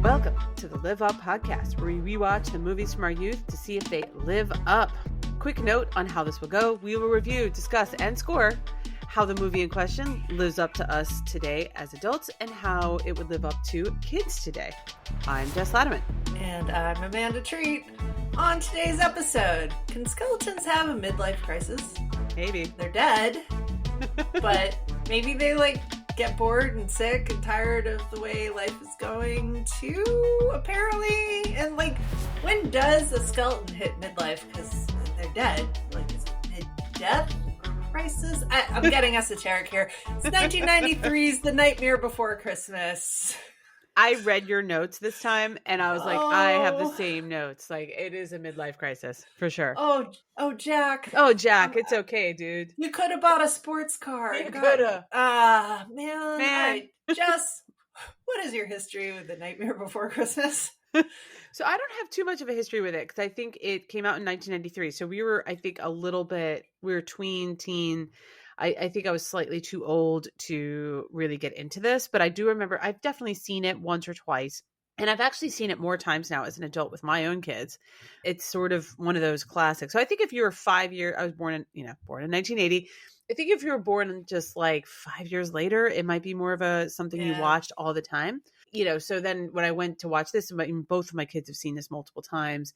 Welcome to the Live Up Podcast, where we rewatch the movies from our youth to see if they live up. Quick note on how this will go. We will review, discuss, and score how the movie in question lives up to us today as adults and how it would live up to kids today. I'm Jess Latimer. And I'm Amanda Treat. On today's episode, can skeletons have a midlife crisis? Maybe. They're dead, but maybe they get bored and sick and tired of the way life is going too, apparently. And when does a skeleton hit midlife? Because they're dead. Is it mid-death crisis? I'm getting esoteric here. It's 1993's The Nightmare Before Christmas. I read your notes this time and I was like, I have the same notes. It is a midlife crisis for sure. Oh, Jack. Oh, Jack, it's okay, dude. You could have bought a sports car. You could have. Man. Right. Jess, what is your history with The Nightmare Before Christmas? So I don't have too much of a history with it because I think it came out in 1993. So we were, I think, we were tween, teen. I think I was slightly too old to really get into this, but I do remember I've definitely seen it once or twice. And I've actually seen it more times now as an adult with my own kids. It's sort of one of those classics. So I think if you were 5 years, I was born in 1980. I think if you were born just 5 years later, it might be more of something you watched all the time. So then when I went to watch this, both of my kids have seen this multiple times.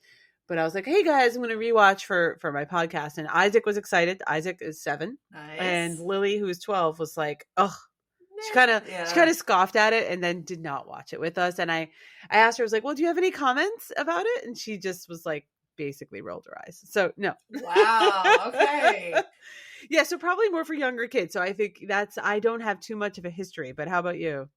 But I was like, hey guys, I'm going to rewatch for my podcast. And Isaac was excited. Isaac is 7. Nice. And Lily, who's 12, was like, ugh. She kind of scoffed at it and then did not watch it with us. And I asked her, I was like, well, do you have any comments about it? And she just was basically rolled her eyes. So no. Wow. Okay. Yeah. So probably more for younger kids. So I think I don't have too much of a history, but how about you?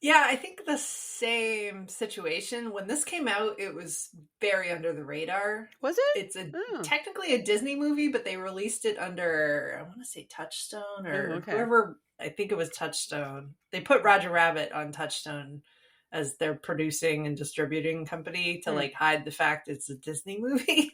Yeah, I think the same situation. When this came out, it was very under the radar. Was it? It's technically a Disney movie, but they released it under, I want to say Touchstone or whoever. I think it was Touchstone. They put Roger Rabbit on Touchstone as their producing and distributing company to hide the fact it's a Disney movie.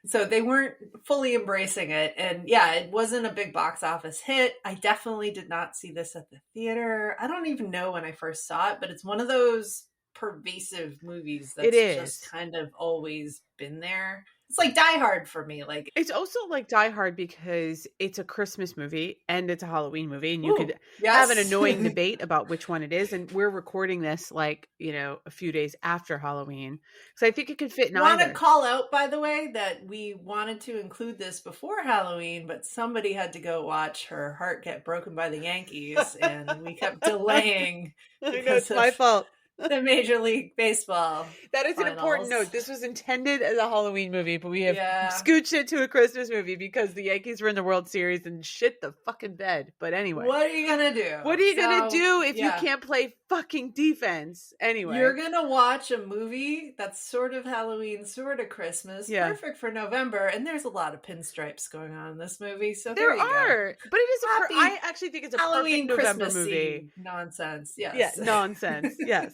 So they weren't fully embracing it. And yeah, it wasn't a big box office hit. I definitely did not see this at the theater. I don't even know when I first saw it, but it's one of those pervasive movies that's just kind of always been there. It's like Die Hard for me. It's also like Die Hard because it's a Christmas movie and it's a Halloween movie, and you could have an annoying debate about which one it is. And we're recording this a few days after Halloween, so I think it could fit in either. I want to call out, by the way, that we wanted to include this before Halloween, but somebody had to go watch her heart get broken by the Yankees, and we kept delaying. It's my fault. The Major League Baseball. That is an important note. This was intended as a Halloween movie, but we have scooched it to a Christmas movie because the Yankees were in the World Series and shit the fucking bed. But anyway. What are you going to do? What are you going to do if you can't play fucking defense? Anyway. You're going to watch a movie that's sort of Halloween, sort of Christmas. Yeah. Perfect for November. And there's a lot of pinstripes going on in this movie. So there you are. Go. But it is I actually think it's a Halloween perfect November Christmas movie. Nonsense. Yes. Yeah, nonsense. Yes.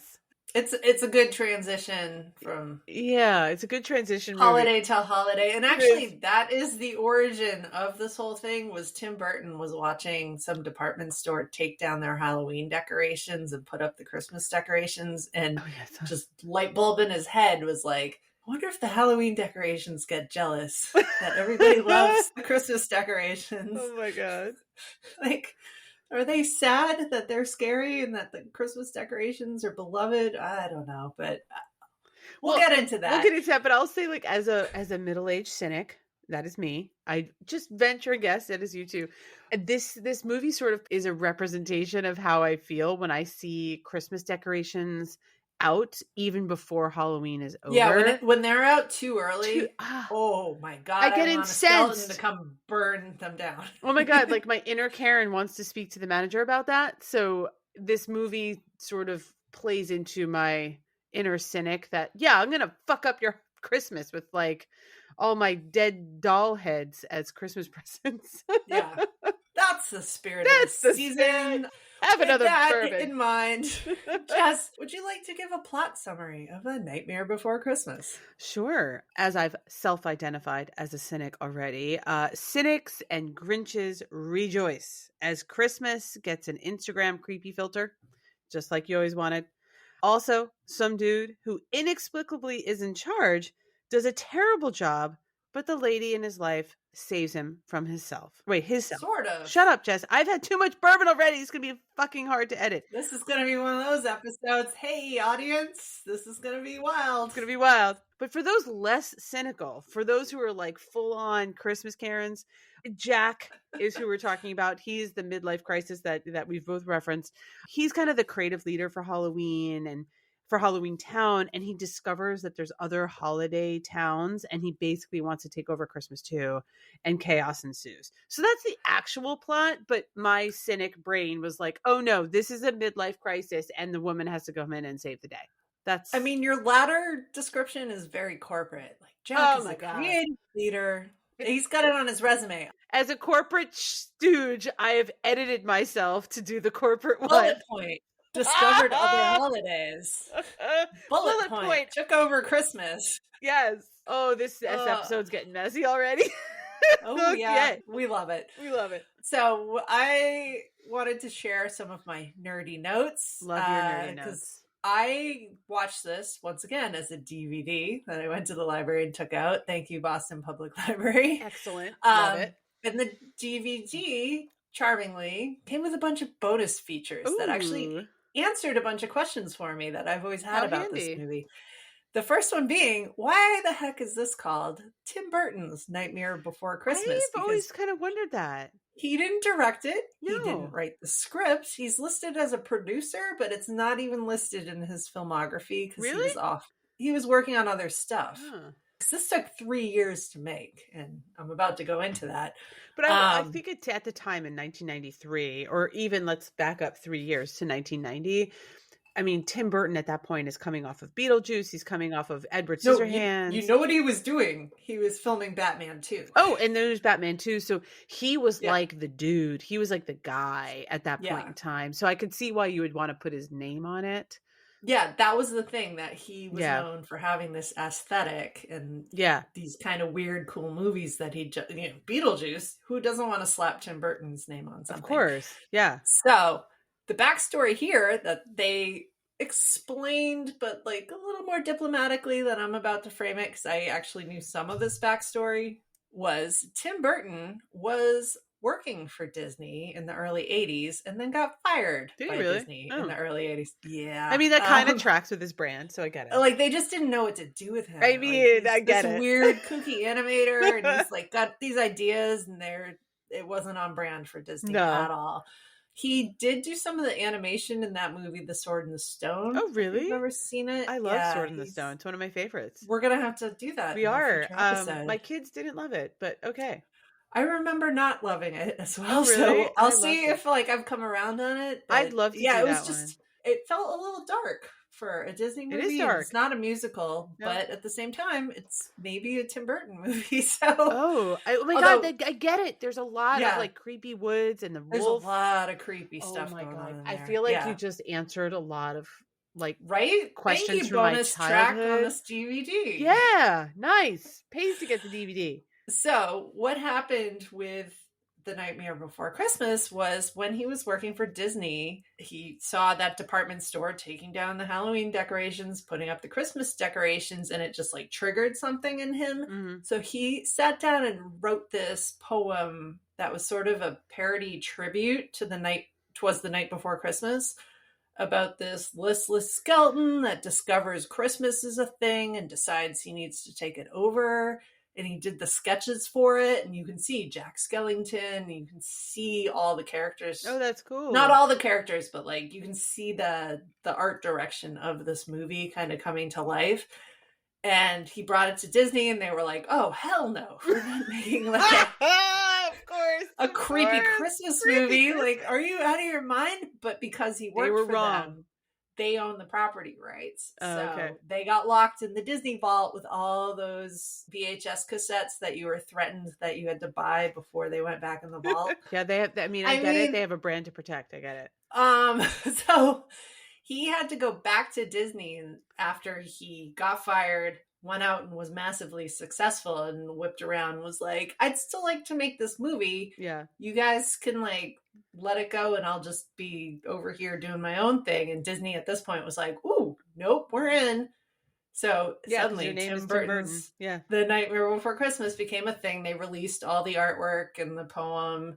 It's a good transition from it's a good transition holiday to holiday. And actually that is the origin of this whole thing. Was Tim Burton was watching some department store take down their Halloween decorations and put up the Christmas decorations, and just light bulb in his head was like, I wonder if the Halloween decorations get jealous that everybody loves the Christmas decorations. Oh my God. Are they sad that they're scary and that the Christmas decorations are beloved? I don't know, but we'll get into that. We'll get into that, but I'll say as a middle-aged cynic, that is me. I just venture a guess, that is you too. This movie sort of is a representation of how I feel when I see Christmas decorations out even before Halloween is over. Yeah, when they're out too early. Oh my God. I get incensed to come burn them down. Oh my God. My inner Karen wants to speak to the manager about that. So this movie sort of plays into my inner cynic that, I'm going to fuck up your Christmas with all my dead doll heads as Christmas presents. Yeah. That's the spirit of the season. Have another bourbon in mind. Jess, would you like to give a plot summary of A Nightmare Before Christmas? Sure. As I've self-identified as a cynic already, cynics and Grinches rejoice as Christmas gets an Instagram creepy filter, just like you always wanted. Also, some dude who inexplicably is in charge does a terrible job, but the lady in his life saves him from himself. Wait, himself. Sort of. Shut up, Jess. I've had too much bourbon already. It's going to be fucking hard to edit. This is going to be one of those episodes. Hey, audience, this is going to be wild. It's going to be wild. But for those less cynical, for those who are like full on Christmas Karens, Jack is who we're talking about. He's the midlife crisis that we've both referenced. He's kind of the creative leader for Halloween and for Halloween Town, and he discovers that there's other holiday towns, and he basically wants to take over Christmas too, and chaos ensues. So that's the actual plot, but my cynic brain was like, oh no, this is a midlife crisis, and the woman has to come in and save the day. I mean, your latter description is very corporate. Like, Jack is a creative leader. He's got it on his resume. As a corporate stooge, I have edited myself to do the corporate one. Bullet point. Discovered other holidays. Bullet point. Took over Christmas. Yes. Oh, this episode's getting messy already. Oh, yeah. We love it. We love it. So I wanted to share some of my nerdy notes. Love your nerdy notes. I watched this once again as a DVD that I went to the library and took out. Thank you, Boston Public Library. Excellent. Love it. And the DVD, charmingly, came with a bunch of bonus features that actually answered a bunch of questions for me that I've always had about this movie. The first one being, why the heck is this called Tim Burton's Nightmare Before Christmas? I've always kind of wondered that. He didn't direct it. No. He didn't write the script. He's listed as a producer, but it's not even listed in his filmography because he was off. He was working on other stuff. Huh. This took 3 years to make, and I'm about to go into that. But I think it's at the time in 1993, or even let's back up 3 years to 1990. I mean, Tim Burton at that point is coming off of Beetlejuice. He's coming off of Edward Scissorhands. You know what he was doing? He was filming Batman 2. Oh, and then there's Batman 2. So he was like the dude. He was like the guy at that point in time. So I could see why you would want to put his name on it. Yeah, that was the thing, that he was known for having this aesthetic and these kind of weird, cool movies that he just, Beetlejuice, who doesn't want to slap Tim Burton's name on something? Of course, yeah. So the backstory here that they explained, but like a little more diplomatically than I'm about to frame it, because I actually knew some of this backstory, was Tim Burton was working for Disney in the early 80s and then got fired by Disney in the early 80s. Yeah. I mean, that kind of tracks with his brand, so I get it. Like, they just didn't know what to do with him. I mean, I get it. Weird, kooky animator, and he's like got these ideas, and it wasn't on brand for Disney at all. He did do some of the animation in that movie, The Sword and the Stone. Oh, really? You've never seen it? I love Sword and the Stone. It's one of my favorites. We're going to have to do that. We are. My kids didn't love it, but okay. I remember not loving it as well. Oh, really? So I'll see if I've come around on it. I'd love to. Yeah, it was just it felt a little dark for a Disney movie. It is dark. It's not a musical, but at the same time, it's maybe a Tim Burton movie. So God, I get it. There's a lot of like creepy woods and the wolf. There's a lot of creepy stuff going on in there. I feel like you just answered a lot of questions Thank you, from my bonus childhood. track on this DVD. Yeah, nice. Pays to get the DVD. So what happened with The Nightmare Before Christmas was when he was working for Disney, he saw that department store taking down the Halloween decorations, putting up the Christmas decorations, and it just like triggered something in him. Mm-hmm. So he sat down and wrote this poem that was sort of a parody tribute to "'Twas the Night Before Christmas," about this listless skeleton that discovers Christmas is a thing and decides he needs to take it over. And he did the sketches for it, and you can see Jack Skellington, and you can see all the characters. Oh, that's cool. Not all the characters, but like you can see the art direction of this movie kind of coming to life. And he brought it to Disney, and they were like, "Oh, hell no, we're not making like a creepy Christmas movie. Like, are you out of your mind?" But because he worked for them, they own the property rights. So they got locked in the Disney vault with all those VHS cassettes that you were threatened that you had to buy before they went back in the vault. Yeah, they have, I get it. They have a brand to protect. I get it. So he had to go back to Disney after he got fired, went out and was massively successful and whipped around, was like, I'd still like to make this movie. Yeah. You guys can like let it go and I'll just be over here doing my own thing. And Disney at this point was like, ooh, nope, we're in. So suddenly Tim Burton's The Nightmare Before Christmas became a thing. They released all the artwork and the poem.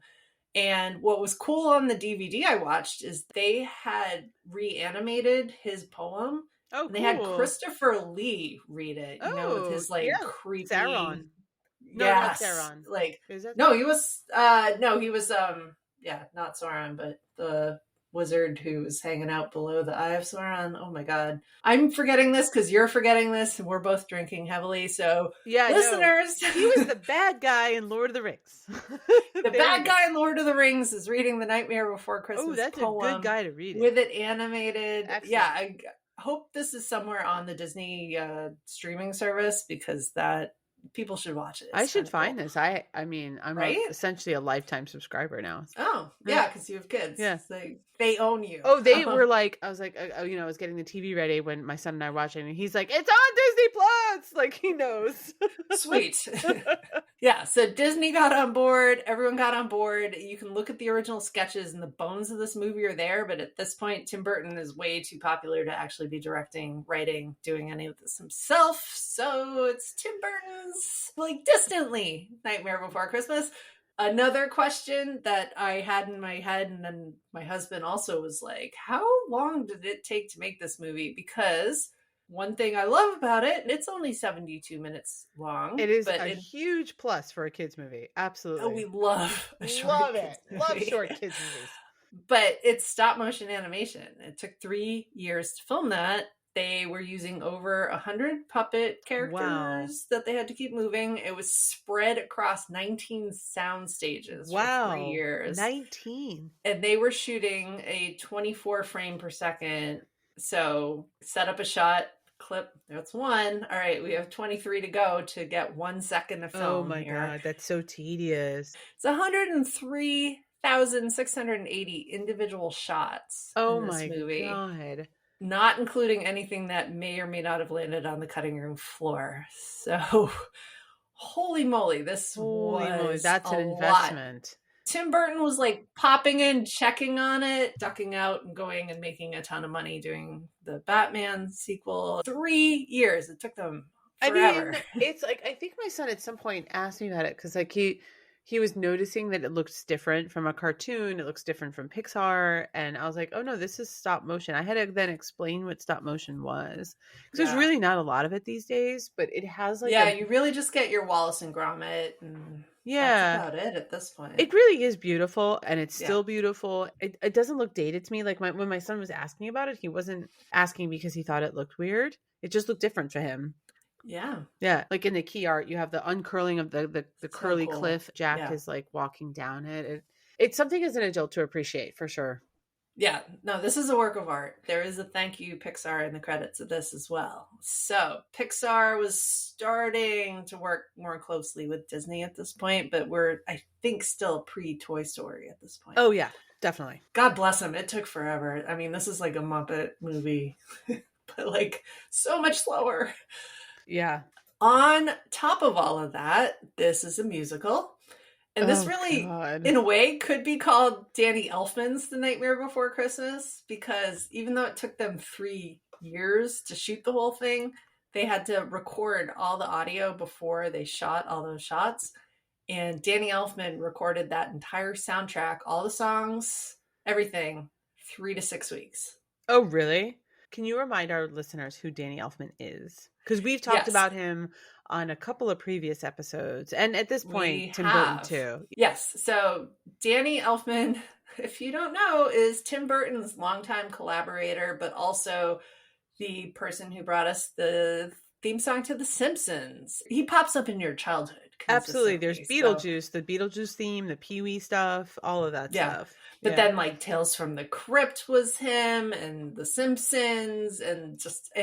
And what was cool on the DVD I watched is they had reanimated his poem. Oh, cool. They had Christopher Lee read it, with his like creepy Sauron. No, yes, not Sauron. Like is that no, he was not Sauron, but the wizard who was hanging out below the Eye of Sauron. Oh my god. I'm forgetting this because you're forgetting this and we're both drinking heavily. So listeners. He was the bad guy in Lord of the Rings. The bad guy in Lord of the Rings is reading The Nightmare Before Christmas. Oh, that's poem a good guy to read it. With it animated. Excellent. Yeah, I hope this is somewhere on the Disney streaming service because that people should watch it. I should find this. I mean, I'm essentially a lifetime subscriber now. Oh, yeah, because you have kids. Yeah. They own you. Oh, they were like, I was like, I was getting the TV ready when my son and I were watching, and he's like, it's on Disney Plus! Like, he knows. Sweet. Yeah, so Disney got on board. Everyone got on board. You can look at the original sketches, and the bones of this movie are there, but at this point, Tim Burton is way too popular to actually be directing, writing, doing any of this himself. So it's Tim Burton's, like, distantly Nightmare Before Christmas. Another question that I had in my head, and then my husband also was like, how long did it take to make this movie? Because one thing I love about it, it's only 72 minutes long. It is a huge plus for a kids movie. Absolutely. Oh, we love a short kids movie. Love short kids movies. But it's stop motion animation. It took 3 years to film that. They were using over 100 puppet characters that they had to keep moving. It was spread across 19 sound stages for 3 years. 19. And they were shooting a 24 frame per second. So set up a shot, clip, that's one. All right, we have 23 to go to get 1 second of film. Oh my God, that's so tedious. It's 103,680 individual shots in this movie. Oh my God. Not including anything that may or may not have landed on the cutting room floor. So, holy moly, that's an investment. Tim Burton was like popping in, checking on it, ducking out and going and making a ton of money doing the Batman sequel. 3 years. It took them forever. I mean, it's like, I think my son at some point asked me about it because like he was noticing that it looks different from a cartoon. It looks different from Pixar. And I was like, oh no, this is stop motion. I had to then explain what stop motion was. Because there's really not a lot of it these days, but it has like... Yeah, you really just get your Wallace and Gromit. And that's about it at this point. It really is beautiful, and it's still beautiful. It doesn't look dated to me. Like when my son was asking about it, he wasn't asking because he thought it looked weird. It just looked different for him. Yeah. Yeah. Like in the key art, you have the uncurling of the curly cliff. Jack is like walking down it. It's something as an adult to appreciate for sure. Yeah. No, this is a work of art. There is a thank you Pixar in the credits of this as well. So Pixar was starting to work more closely with Disney at this point, but we're, I think, still pre-Toy Story at this point. Oh yeah, definitely. God bless them. It took forever. I mean, this is like a Muppet movie, but like so much slower. Yeah. On top of all of that, this is a musical. And this in a way, could be called Danny Elfman's The Nightmare Before Christmas, because even though it took them 3 years to shoot the whole thing, they had to record all the audio before they shot all those shots. And Danny Elfman recorded that entire soundtrack, all the songs, everything, 3 to 6 weeks. Oh, really? Can you remind our listeners who Danny Elfman is? Because we've talked about him on a couple of previous episodes. And at this point, Tim Burton too. Yes. So Danny Elfman, if you don't know, is Tim Burton's longtime collaborator, but also the person who brought us the theme song to The Simpsons. He pops up in your childhood. Absolutely. There's Beetlejuice, the Beetlejuice theme, the Pee-wee stuff, all of that stuff. But then like Tales from the Crypt was him, and The Simpsons, and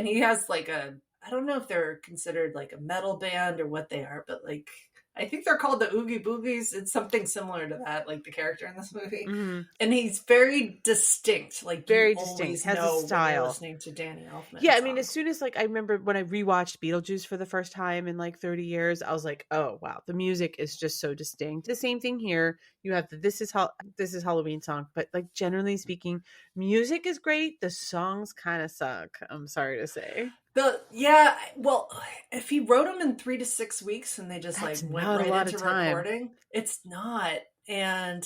he has like I don't know if they're considered like a metal band or what they are, but like I think they're called the Oogie Boogies. It's something similar to that, like the character in this movie. Mm-hmm. And he's very distinct. Like very you distinct. always Has know a style. when you're listening to Danny Elfman. Yeah, I mean, as soon as like I remember when I rewatched Beetlejuice for the first time in like 30 years, I was like, oh wow, the music is just so distinct. The same thing here. You have the This Is Halloween song, but like generally speaking, music is great. The songs kind of suck. I'm sorry to say. Well, if he wrote them in 3 to 6 weeks and they just That's like went not a right lot into of time. recording, it's not. And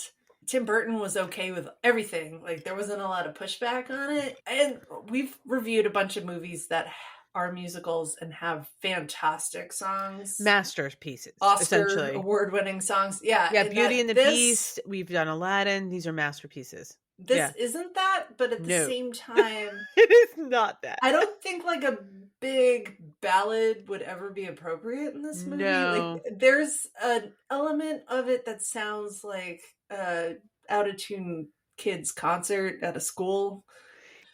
Tim Burton was okay with everything. Like there wasn't a lot of pushback on it. And we've reviewed a bunch of movies that are musicals and have fantastic songs, masterpieces, Oscar essentially award-winning songs. Yeah, Beauty and the Beast. We've done Aladdin. These are masterpieces. This isn't that, but at the same time, it is not that. I don't think like a big ballad would ever be appropriate in this movie. No. Like, there's an element of it that sounds like a out of tune kids concert at a school.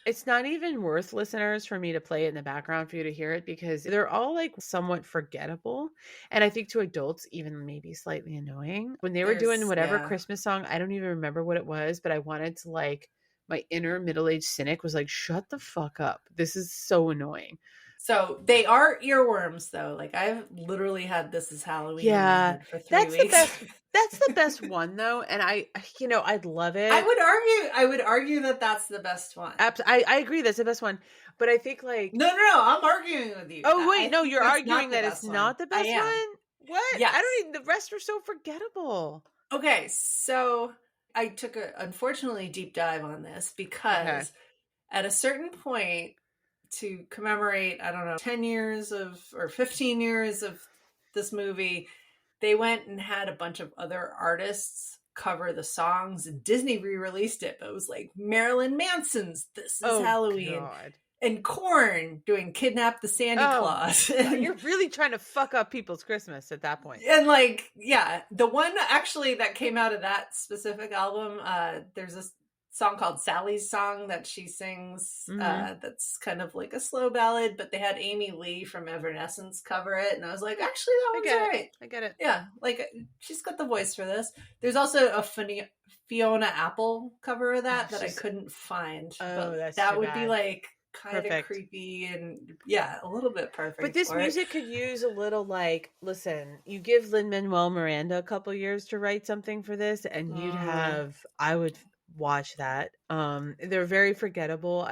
It's not even worth, listeners, for me to play it in the background for you to hear it because they're all like somewhat forgettable. And I think to adults, even maybe slightly annoying. When they were doing whatever Christmas song, I don't even remember what it was, but I wanted to like, my inner middle-aged cynic was like, shut the fuck up. This is so annoying. So they are earworms though. Like I've literally had This Is Halloween for 3 weeks. That's the best one though. And I'd love it. I would argue that that's the best one. I agree. That's the best one. But I think like, no, I'm arguing with you. Oh wait, no, you're arguing that it's not the best one? What? Yes. I don't even, the rest are so forgettable. Okay. So I took a unfortunately deep dive on this because at a certain point, to commemorate, 10 years or 15 years of this movie, they went and had a bunch of other artists cover the songs, and Disney re-released it, but it was like Marilyn Manson's This Is Halloween. God. And Korn doing Kidnap the Sandy Claus. You're really trying to fuck up people's Christmas at that point. And like, the one actually that came out of that specific album, there's a song called Sally's Song that she sings. That's kind of like a slow ballad, but they had Amy Lee from Evanescence cover it, and I was like, actually, that one's all right. I get it. Yeah, like she's got the voice for this. There's also a Fiona Apple cover of that I couldn't find. That would be like kind of creepy and a little bit perfect. But this music could use a little like, listen, you give Lin-Manuel Miranda a couple years to write something for this, and you'd have, I would watch that. They're very forgettable.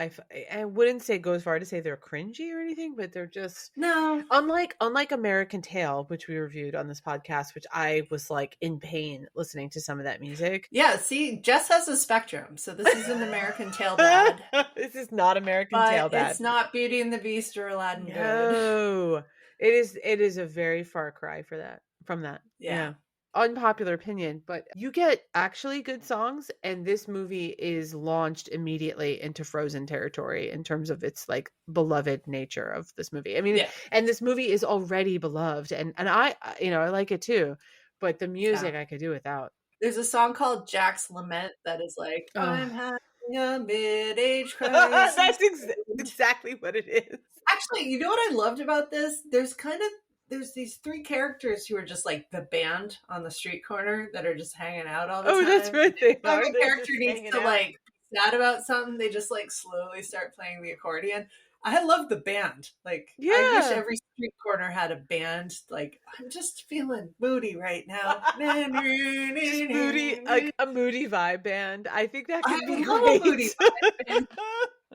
I wouldn't say go as far to say they're cringy or anything, but they're just unlike American Tail, which we reviewed on this podcast, which I was like in pain listening to some of that music. Yeah, see, Jess has a spectrum, so this is an American Tail bad. This is not American Tail bad. It's not Beauty and the Beast or Aladdin good. No, it is a very far cry from that. Yeah. Unpopular opinion, but you get actually good songs, and this movie is launched immediately into Frozen territory in terms of its like beloved nature of this movie. I mean, and this movie is already beloved, and I I like it too, but the music I could do without. There's a song called Jack's Lament that is like, I'm having a mid-age crisis. That's exactly what it is. Actually, you know what I loved about this? There's these 3 characters who are just like the band on the street corner that are just hanging out all the time. Oh, that's right. If a character needs to like be sad about something, they just like slowly start playing the accordion. I love the band. Like, I wish every street corner had a band. Like, I'm just feeling moody right now. Just moody, like a moody vibe band. I think that could be love great. A moody vibe band.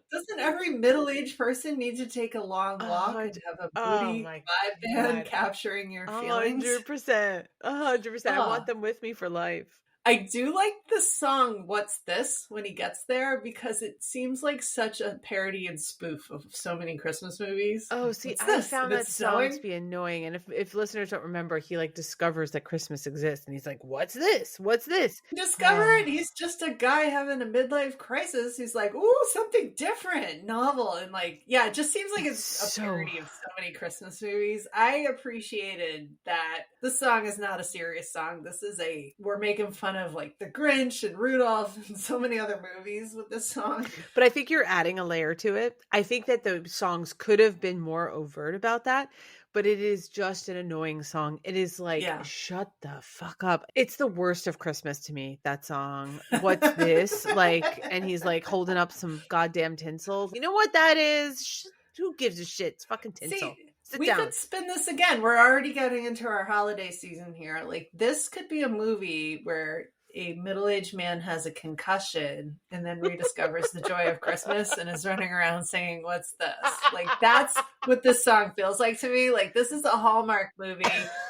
Doesn't every middle-aged person need to take a long walk and have a moody vibe band capturing your feelings? 100%. 100%. I want them with me for life. I do like the song What's This when he gets there, because it seems like such a parody and spoof of so many Christmas movies. Oh, see, I found that song to be annoying. And if listeners don't remember, he like discovers that Christmas exists and he's like, what's this? What's this? Discover it. He's just a guy having a midlife crisis. He's like, ooh, something different, novel. And like, it just seems like it's a parody of so many Christmas movies. I appreciated that the song is not a serious song. This is we're making fun of like the Grinch and Rudolph and so many other movies with this song. But I think you're adding a layer to it. I think that the songs could have been more overt about that, but it is just an annoying song. It is like, shut the fuck up. It's the worst of Christmas to me, that song. What's this? Like, and he's like holding up some goddamn tinsel. You know what that is? Who gives a shit? It's fucking tinsel. See, we could spin this again. We're already getting into our holiday season here. Like, this could be a movie where a middle-aged man has a concussion and then rediscovers the joy of Christmas and is running around singing, "What's this?" Like, that's what this song feels like to me. Like, this is a Hallmark movie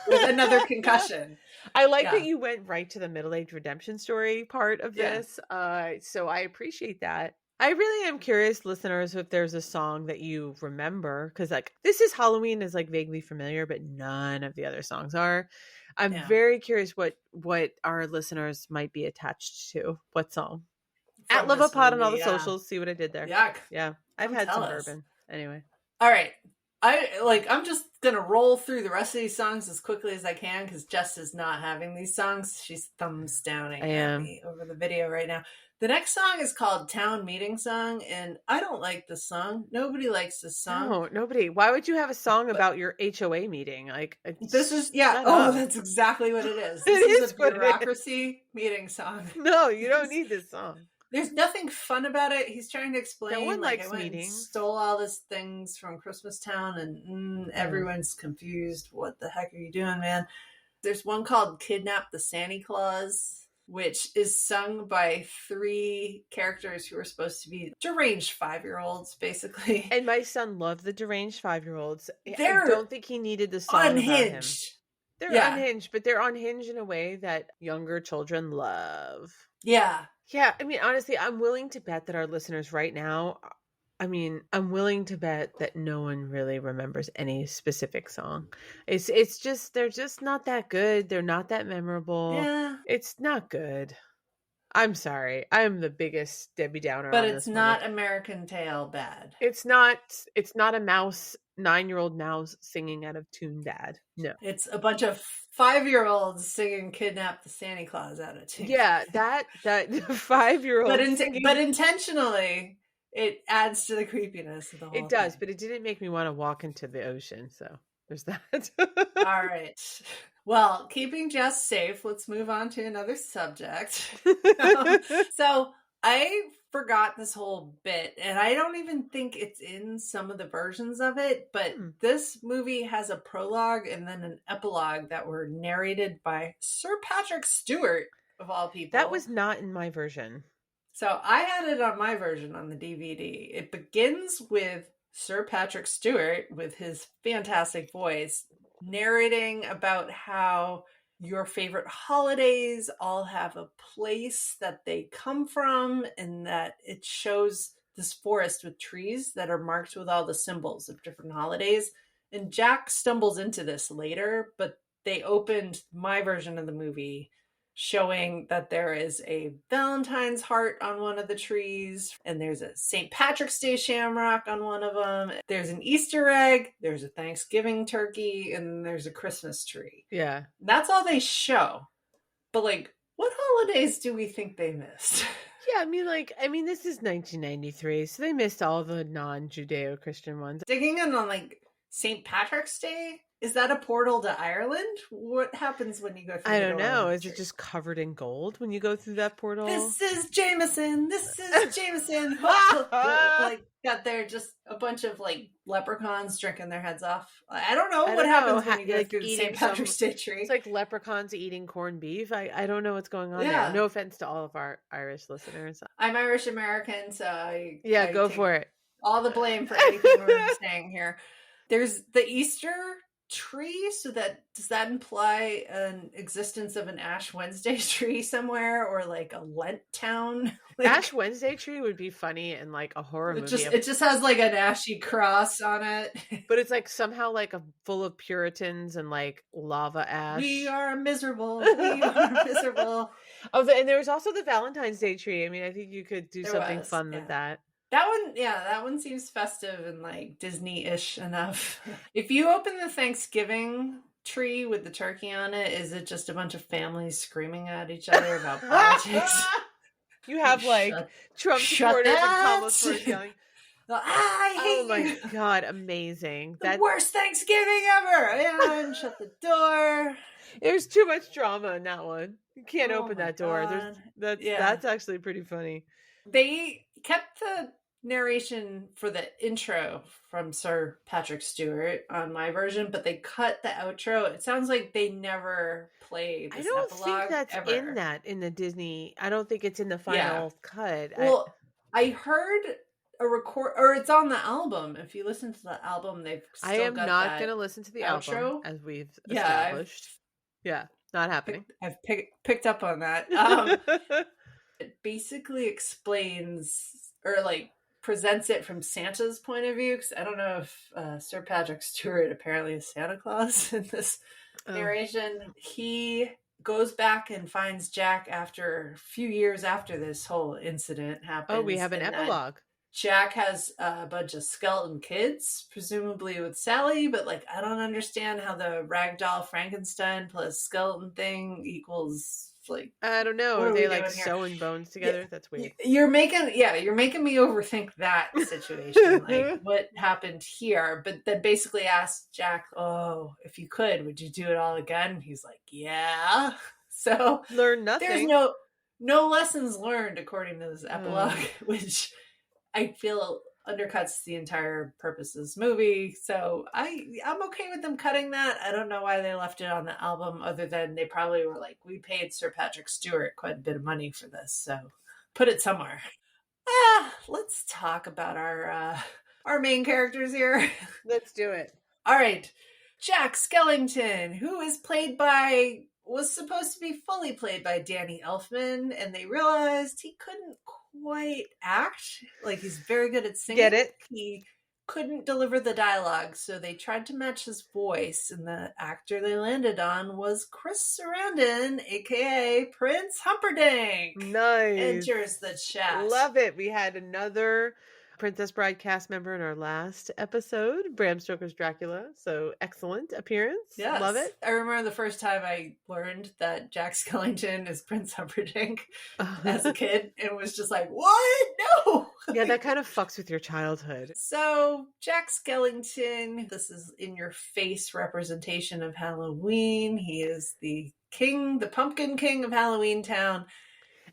with another concussion. I like that you went right to the middle-aged redemption story part of this. So I appreciate that. I really am curious, listeners, if there's a song that you remember, because like This Is Halloween is like vaguely familiar, but none of the other songs are. I'm very curious what our listeners might be attached to. What song? From At Love Up Pod on all the socials. See what I did there? Yuck. Yeah, I've had some bourbon. Anyway. All right. I'm just gonna roll through the rest of these songs as quickly as I can because Jess is not having these songs. She's thumbs downing at me over the video right now. The next song is called Town Meeting Song, and I don't like this song. Nobody likes this song. No, nobody. Why would you have a song about your HOA meeting? Like, this is, that's exactly what it is. This is a bureaucracy meeting song. No, you don't need this song. There's nothing fun about it. He's trying to explain. No one likes I went meetings. And stole all these things from Christmas Town, and everyone's confused. What the heck are you doing, man? There's one called Kidnap the Santa Claus, which is sung by 3 characters who are supposed to be deranged 5-year-olds, basically. And my son loved the deranged 5-year-olds. I don't think he needed the song unhinged. About him. They're unhinged, but they're unhinged in a way that younger children love. Yeah. Yeah, I mean, honestly, I'm willing to bet that our listeners right now, I'm willing to bet that no one really remembers any specific song. It's just, they're just not that good. They're not that memorable. Yeah. It's not good. I'm sorry. I'm the biggest Debbie Downer. But it's not American Tail bad. It's not a mouse, 9-year-old mouse singing out of tune bad. No. It's a bunch of 5-year-olds singing Kidnap the Santa Claus out of tune. Yeah, that 5-year-old. But intentionally, it adds to the creepiness of the whole thing. It does, but it didn't make me want to walk into the ocean, so there's that. All right. Well, keeping Jess safe, let's move on to another subject. So I forgot this whole bit, and I don't even think it's in some of the versions of it, but this movie has a prologue and then an epilogue that were narrated by Sir Patrick Stewart, of all people. That was not in my version. So I had it on my version on the DVD. It begins with Sir Patrick Stewart with his fantastic voice narrating about how your favorite holidays all have a place that they come from, and that it shows this forest with trees that are marked with all the symbols of different holidays. And Jack stumbles into this later, but they opened my version of the movie showing that there is a Valentine's heart on one of the trees, and there's a St. Patrick's Day shamrock on one of them. There's an Easter egg, there's a Thanksgiving turkey, and there's a Christmas tree. Yeah. That's all they show. But like, what holidays do we think they missed? Yeah, I mean, this is 1993, so they missed all the non-Judeo-Christian ones. Digging in on like St. Patrick's Day? Is that a portal to Ireland? What happens when you go through I don't know. Is it just covered in gold when you go through that portal? This is Jameson. This is Jameson. Like that, they're just a bunch of like leprechauns drinking their heads off. I don't know what happens when you go through the St. Patrick's Day tree. It's like leprechauns eating corned beef. I don't know what's going on there. No offense to all of our Irish listeners. I'm Irish American, so I go for it. All the blame for anything we're saying here. There's the Easter tree, so does that imply an existence of an Ash Wednesday tree somewhere, or like a Lent town? Like, Ash Wednesday tree would be funny in like a horror movie. It just has like an ashy cross on it, but it's like somehow like full of Puritans and like lava ash. We are miserable. We are miserable. Oh, and there was also the Valentine's Day tree. I mean, I think you could do something fun with that. That one seems festive and like Disney-ish enough. If you open the Thanksgiving tree with the turkey on it, is it just a bunch of families screaming at each other about politics? You have like Trump supporters and Kamala supporters yelling, I hate Oh my you. God, amazing. The worst Thanksgiving ever. And shut the door. There's too much drama in that one. You can't Oh open my that door. God. That's actually pretty funny. They kept the narration for the intro from Sir Patrick Stewart on my version, but they cut the outro. It sounds like they never played I this don't think epilogue that's ever. in the Disney. I don't think it's in the Yeah. final cut. Well, I heard a record, or it's on the album. If you listen to the album, they've I still am got not that going to listen to the album outro. as we've Yeah, established. Yeah, not happening. I've picked up on that. It basically explains, or like presents it from Santa's point of view, because I don't know if Sir Patrick Stewart apparently is Santa Claus in this narration. He goes back and finds Jack after a few years after this whole incident happens. Oh, we have an epilogue. Jack has a bunch of skeleton kids, presumably with Sally, but like I don't understand how the ragdoll Frankenstein plus skeleton thing equals like I don't know. Are they like sewing bones together? Yeah, that's weird. You're making me overthink that situation. Like what happened here? But then basically asked Jack, "Oh, if you could, would you do it all again?" And he's like, "Yeah." So learn nothing. There's no lessons learned according to this epilogue, which I feel undercuts the entire purpose of this movie. So I'm okay with them cutting that. I don't know why they left it on the album, other than they probably were like, we paid Sir Patrick Stewart quite a bit of money for this, so put it somewhere. Let's talk about our main characters here. Let's do it. All right. Jack Skellington, who was supposed to be fully played by Danny Elfman, and they realized he couldn't quite act. Like, he's very good at singing. Get it? He couldn't deliver the dialogue, so they tried to match his voice, and the actor they landed on was Chris Sarandon, aka Prince Humperdinck. Nice. Enters the chat. Love it. We had another Princess Bride cast member in our last episode, Bram Stoker's Dracula. So excellent appearance. Yes. Love it. I remember the first time I learned that Jack Skellington is Prince Humperdinck as a kid, and was just like, what? No! Yeah, that kind of fucks with your childhood. So Jack Skellington, this is in your face representation of Halloween. He is the king, the pumpkin king of Halloween Town.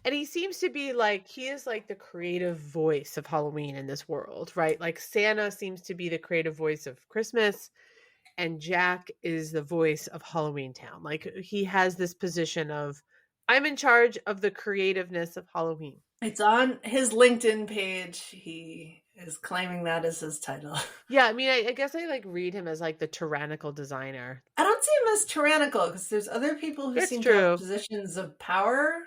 And he seems to be like, he is like the creative voice of Halloween in this world, right? Like Santa seems to be the creative voice of Christmas, and Jack is the voice of Halloween Town. Like he has this position of, I'm in charge of the creativeness of Halloween. It's on his LinkedIn page. He is claiming that as his title. Yeah, I mean, I guess I like read him as like the tyrannical designer. I don't see him as tyrannical, because there's other people who seem to have positions of power.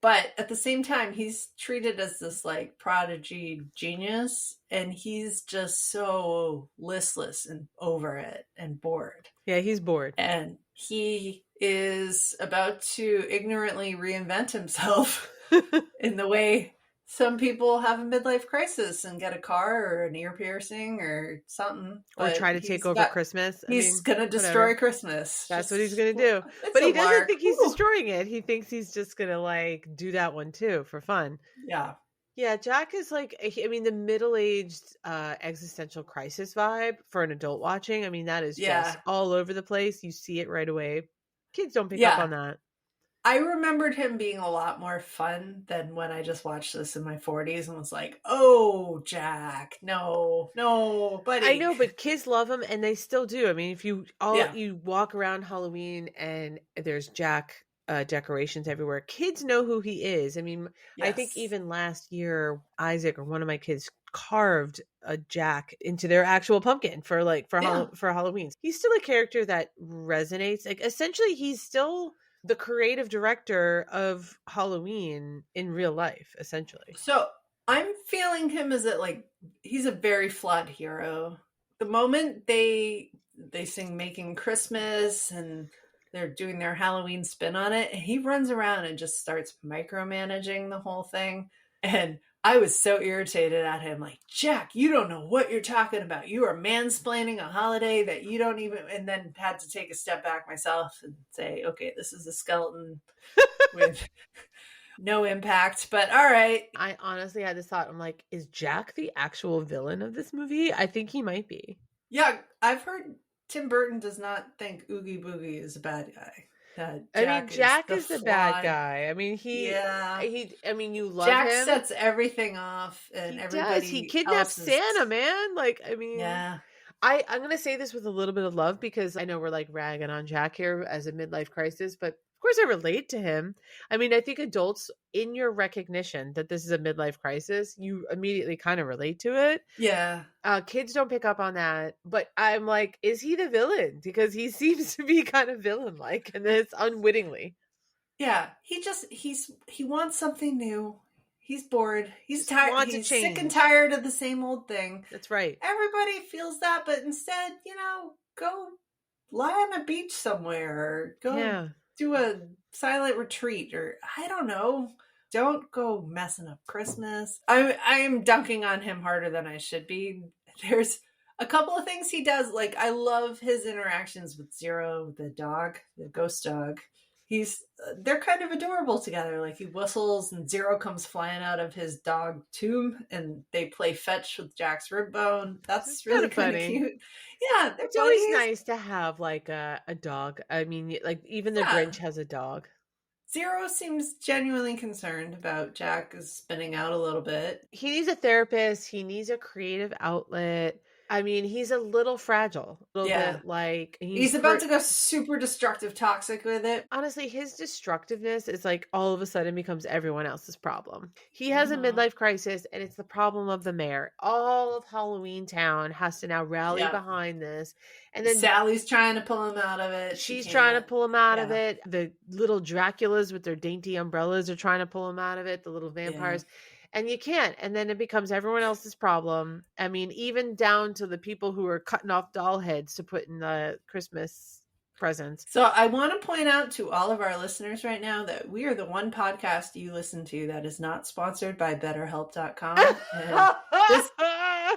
But at the same time, he's treated as this like prodigy genius, and he's just so listless and over it and bored. Yeah, he's bored. And he is about to ignorantly reinvent himself in the way some people have a midlife crisis and get a car or an ear piercing or something. Or try to take over Christmas. He's going to destroy Christmas. That's what he's going to do. But he doesn't think he's destroying it. He thinks he's just going to like do that one too for fun. Yeah. Yeah, Jack is like, I mean, the middle-aged existential crisis vibe for an adult watching. I mean, that is just all over the place. You see it right away. Kids don't pick up on that. I remembered him being a lot more fun than when I just watched this in my 40s and was like, oh, Jack, no, buddy. I know, but kids love him, and they still do. I mean, if you you walk around Halloween and there's Jack decorations everywhere, kids know who he is. I mean, I think even last year, Isaac or one of my kids carved a Jack into their actual pumpkin for Halloween. He's still a character that resonates. Like essentially, he's still the creative director of Halloween in real life, essentially. So I'm feeling him as he's a very flawed hero. The moment they sing Making Christmas and they're doing their Halloween spin on it, and he runs around and just starts micromanaging the whole thing. And I was so irritated at him, like, Jack, you don't know what you're talking about. You are mansplaining a holiday that you don't even, and then had to take a step back myself and say, okay, this is a skeleton with no impact, but all right. I honestly had this thought. I'm like, is Jack the actual villain of this movie? I think he might be. Yeah, I've heard Tim Burton does not think Oogie Boogie is a bad guy. Jack is the bad flawed. guy. I mean, Yeah. you love Jack him. sets everything off, and everybody He kidnaps Santa, man. Like, I mean, yeah. I'm going to say this with a little bit of love because I know we're like ragging on Jack here as a midlife crisis, but of course I relate to him. I mean, I think adults, in your recognition that this is a midlife crisis, you immediately kind of relate to it. Yeah. Kids don't pick up on that, but I'm like, is he the villain? Because he seems to be kind of villain-like, and it's unwittingly. Yeah, he wants something new. He's bored. He's tired. He's sick and tired of the same old thing. That's right. Everybody feels that, but instead, go lie on a beach somewhere, or go do a silent retreat, or I don't know. Don't go messing up Christmas. I'm dunking on him harder than I should be. There's a couple of things he does. Like, I love his interactions with Zero, the dog, the ghost dog. They're kind of adorable together. Like, he whistles and Zero comes flying out of his dog tomb and they play fetch with Jack's rib bone. That's really kind of cute. Yeah, it's always nice to have like a dog. I mean, like, even the Grinch has a dog. Zero seems genuinely concerned about Jack is spinning out a little bit. He needs a therapist. He needs a creative outlet. I mean, he's a little fragile. A little bit like... He's about to go super destructive, toxic with it. Honestly, his destructiveness is like all of a sudden becomes everyone else's problem. He has a midlife crisis, and it's the problem of the mayor. All of Halloween Town has to now rally behind this. And then Sally's trying to pull him out of it. She's trying to pull him out of it. The little Draculas with their dainty umbrellas are trying to pull him out of it. The little vampires. Yeah. And you can't. And then it becomes everyone else's problem. I mean, even down to the people who are cutting off doll heads to put in the Christmas presents. So I want to point out to all of our listeners right now that we are the one podcast you listen to that is not sponsored by BetterHelp.com. And this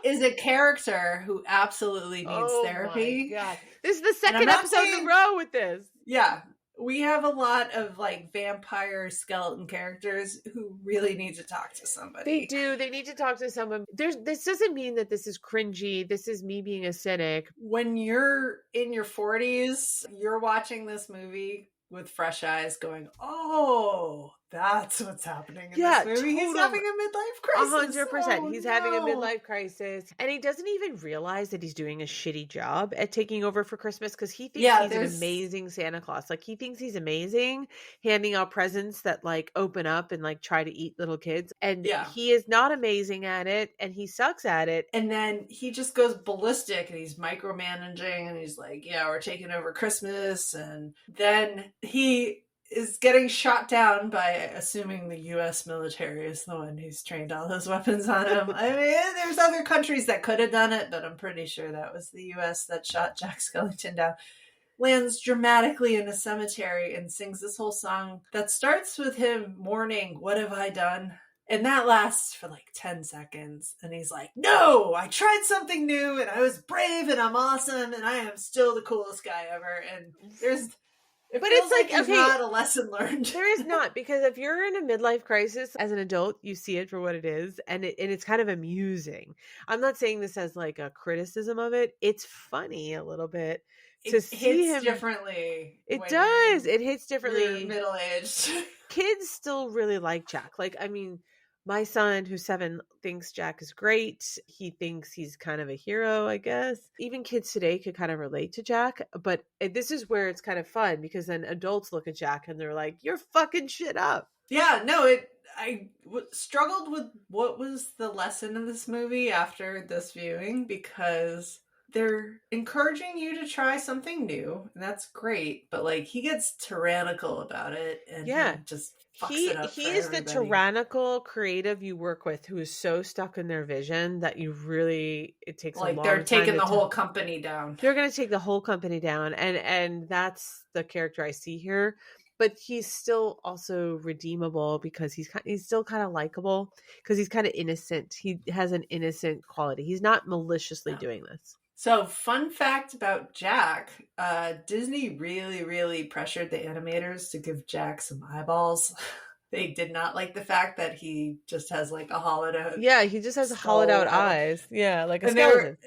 is a character who absolutely needs therapy. My God. This is the second episode in a row with this. Yeah. We have a lot of like vampire skeleton characters who really need to talk to somebody. They do. They need to talk to someone. This doesn't mean that this is cringy. This is me being a cynic. When you're in your 40s, you're watching this movie with fresh eyes going, oh, that's what's happening in this movie. Totally. He's having a midlife crisis. 100%. He's having a midlife crisis. And he doesn't even realize that he's doing a shitty job at taking over for Christmas because he thinks he's an amazing Santa Claus. Like, he thinks he's amazing handing out presents that like open up and like try to eat little kids. And he is not amazing at it, and he sucks at it. And then he just goes ballistic and he's micromanaging and he's like, yeah, we're taking over Christmas. And then he is getting shot down by, assuming the U.S. military is the one who's trained all those weapons on him. I mean, there's other countries that could have done it, but I'm pretty sure that was the U.S. that shot Jack Skellington down. Lands dramatically in a cemetery and sings this whole song that starts with him mourning, what have I done? And that lasts for like 10 seconds. And he's like, no, I tried something new and I was brave and I'm awesome and I am still the coolest guy ever. And it's like there's not a lesson learned. There is not, because if you're in a midlife crisis as an adult, you see it for what it is, and it's kind of amusing. I'm not saying this as like a criticism of it. It's funny a little bit to see him differently. It does. It hits differently. You're middle-aged. Kids still really like Jack. Like, I mean, my son, who's 7, thinks Jack is great. He thinks he's kind of a hero, I guess. Even kids today could kind of relate to Jack. But this is where it's kind of fun, because then adults look at Jack and they're like, you're fucking shit up. Yeah, no, I struggled with what was the lesson in this movie after this viewing, because they're encouraging you to try something new, and that's great. But like, he gets tyrannical about it, and he just fucks it up. He is the tyrannical creative you work with who is so stuck in their vision that it takes like a long time. They're taking the whole company down. They're going to take the whole company down, and that's the character I see here. But he's still also redeemable because he's still kind of likable, because he's kind of innocent. He has an innocent quality. He's not maliciously doing this. So, fun fact about Jack, Disney really, really pressured the animators to give Jack some eyeballs. They did not like the fact that he just has like a hollowed out Yeah, he just has hollowed out skull. eyes. Yeah, like a And skeleton.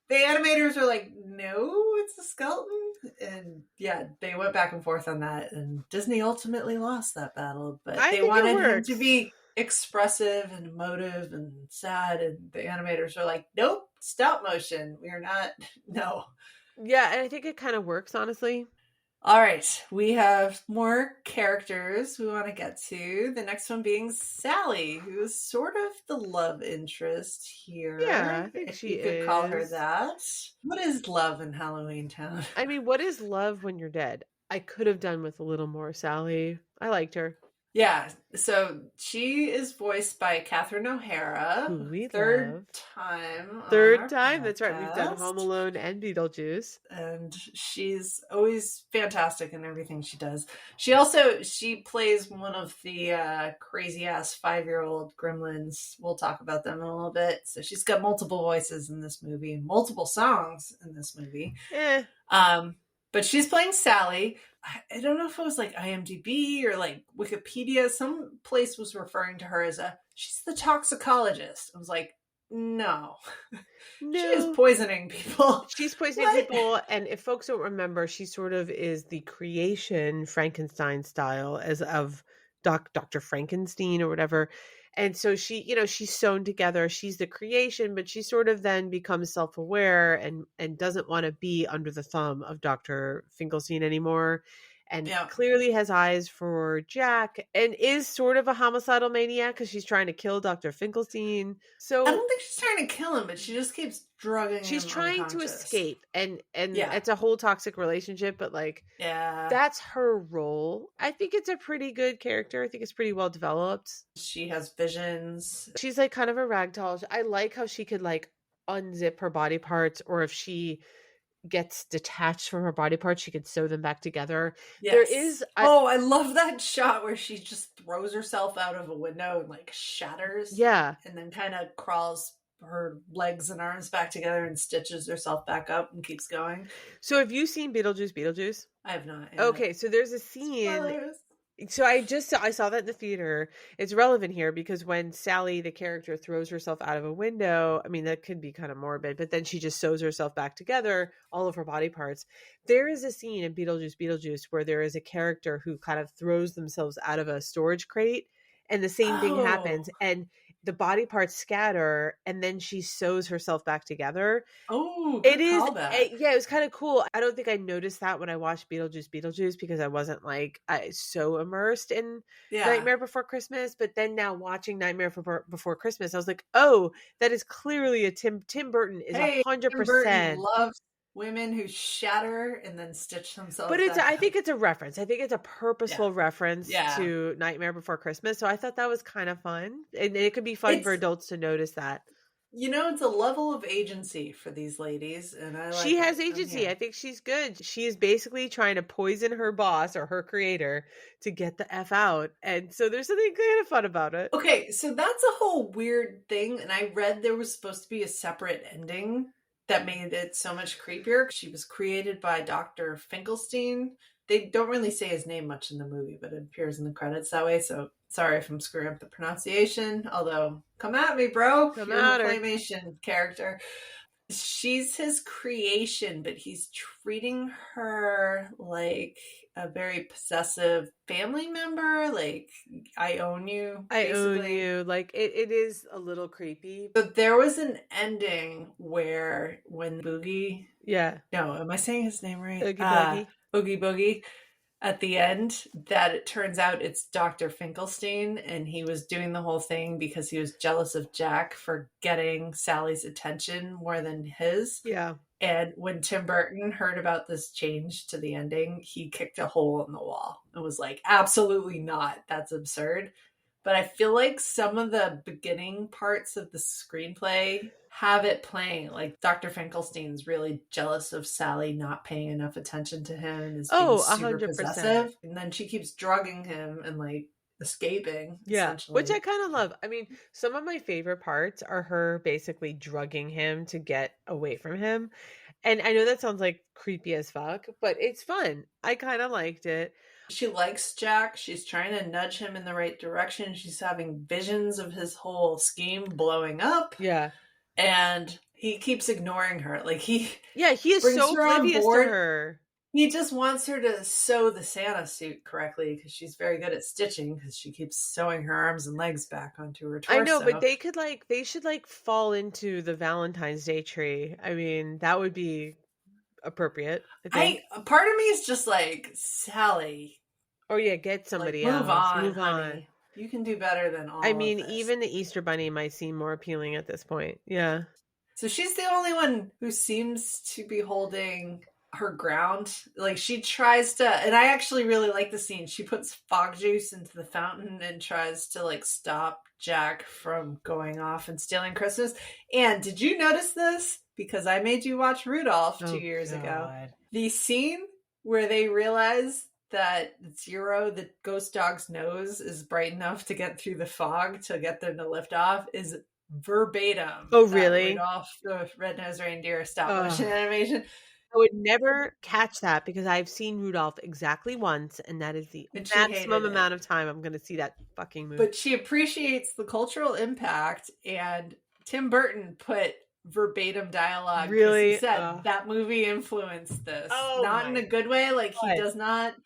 the animators were like, no, it's a skeleton. And yeah, they went back and forth on that. And Disney ultimately lost that battle. But I they think it wanted him to works. be expressive and emotive and sad. And the animators were like, nope, stop motion. We are not, no. Yeah, and I think it kind of works, honestly. All right, we have more characters we want to get to. The next one being Sally, who is sort of the love interest here. Yeah, I think if she you could call her is. that. What is love in Halloween Town? I mean, what is love when you're dead? I could have done with a little more Sally. I liked her. Yeah, so she is voiced by Catherine O'Hara. Who we Third loved. time on Third our time. That's right. We've done podcast. Home Alone and Beetlejuice. And she's always fantastic in everything she does. She plays one of the crazy ass 5-year-old gremlins. We'll talk about them in a little bit. So she's got multiple voices in this movie and multiple songs in this movie. But she's playing Sally. I don't know if it was like IMDb or like Wikipedia. Some place was referring to her as she's the toxicologist. I was like, no. She is poisoning people. She's poisoning people. And if folks don't remember, she sort of is the creation Frankenstein style as of Dr. Frankenstein or whatever. And so she, she's sewn together. She's the creation, but she sort of then becomes self-aware and doesn't want to be under the thumb of Dr. Finkelstein anymore. And clearly has eyes for Jack and is sort of a homicidal maniac because she's trying to kill Dr. Finkelstein. So I don't think she's trying to kill him, but she just keeps drugging him. She's trying to escape, and yeah. It's a whole toxic relationship, but like, that's her role. I think it's a pretty good character. I think it's pretty well developed. She has visions. She's like kind of a ragdoll. I like how she could like unzip her body parts, or if she gets detached from her body parts, she could sew them back together. Yes. There is I love that shot where she just throws herself out of a window and like shatters. Yeah. And then kind of crawls her legs and arms back together and stitches herself back up and keeps going. So have you seen Beetlejuice? I have not. Okay, so there's a scene. Spoilers. So I saw that in the theater. It's relevant here because when Sally, the character, throws herself out of a window, I mean, that could be kind of morbid, but then she just sews herself back together, all of her body parts. There is a scene in Beetlejuice where there is a character who kind of throws themselves out of a storage crate, and the same thing happens. And the body parts scatter, and then she sews herself back together. Oh, it is. Yeah, it was kind of cool. I don't think I noticed that when I watched Beetlejuice because I wasn't like so immersed in Nightmare Before Christmas. But then now watching Nightmare Before Christmas, I was like, oh, that is clearly a Tim Burton is 100% loves women who shatter and then stitch themselves. But I think it's a reference. I think it's a purposeful reference to Nightmare Before Christmas. So I thought that was kind of fun. And it could be fun for adults to notice that. It's a level of agency for these ladies. And she has agency. I think she's good. She is basically trying to poison her boss or her creator to get the F out. And so there's something kind of fun about it. Okay, so that's a whole weird thing. And I read there was supposed to be a separate ending that made it so much creepier. She was created by Dr. Finkelstein. They don't really say his name much in the movie, but it appears in the credits that way. So sorry if I'm screwing up the pronunciation. Although, come at me, bro. You're a Claymation character. She's his creation, but he's treating her like a very possessive family member. Like, I own you. Basically. I own you. Like, it is a little creepy. But there was an ending where when Boogie... Yeah. No, am I saying his name right? Oogie Boogie. At the end, that it turns out it's Dr. Finkelstein, and he was doing the whole thing because he was jealous of Jack for getting Sally's attention more than his. Yeah. And when Tim Burton heard about this change to the ending, he kicked a hole in the wall and was like, absolutely not. That's absurd. But I feel like some of the beginning parts of the screenplay have it playing like Dr. Finkelstein's really jealous of Sally not paying enough attention to him and is being super 100%. Possessive. And then she keeps drugging him and like escaping. Yeah, which I kind of love. I mean, some of my favorite parts are her basically drugging him to get away from him. And I know that sounds like creepy as fuck, but it's fun. I kind of liked it. She likes Jack. She's trying to nudge him in the right direction. She's having visions of his whole scheme blowing up. Yeah. And he keeps ignoring her. Like he is brings so her on oblivious board. to her. He just wants her to sew the Santa suit correctly because she's very good at stitching because she keeps sewing her arms and legs back onto her torso. I know, but they should fall into the Valentine's Day tree. I mean, that would be appropriate. Part of me is just like, Sally. Oh yeah, get somebody else. Move on. Honey. You can do better than all. I mean, even the Easter Bunny might seem more appealing at this point. Yeah. So she's the only one who seems to be holding her ground. Like she tries to, and I actually really like the scene. She puts fog juice into the fountain and tries to like stop Jack from going off and stealing Christmas. And did you notice this? Because I made you watch Rudolph 2 years ago. The scene where they realize that Zero, the ghost dog's nose, is bright enough to get through the fog to get them to lift off is verbatim. Oh, really? Rudolph the Red-Nosed Reindeer stop motion animation. I would never catch that because I've seen Rudolph exactly once, and that is the maximum amount of time I'm going to see that fucking movie. But she appreciates the cultural impact, and Tim Burton put verbatim dialogue. Really? He said that movie influenced this. Not in a good way. Like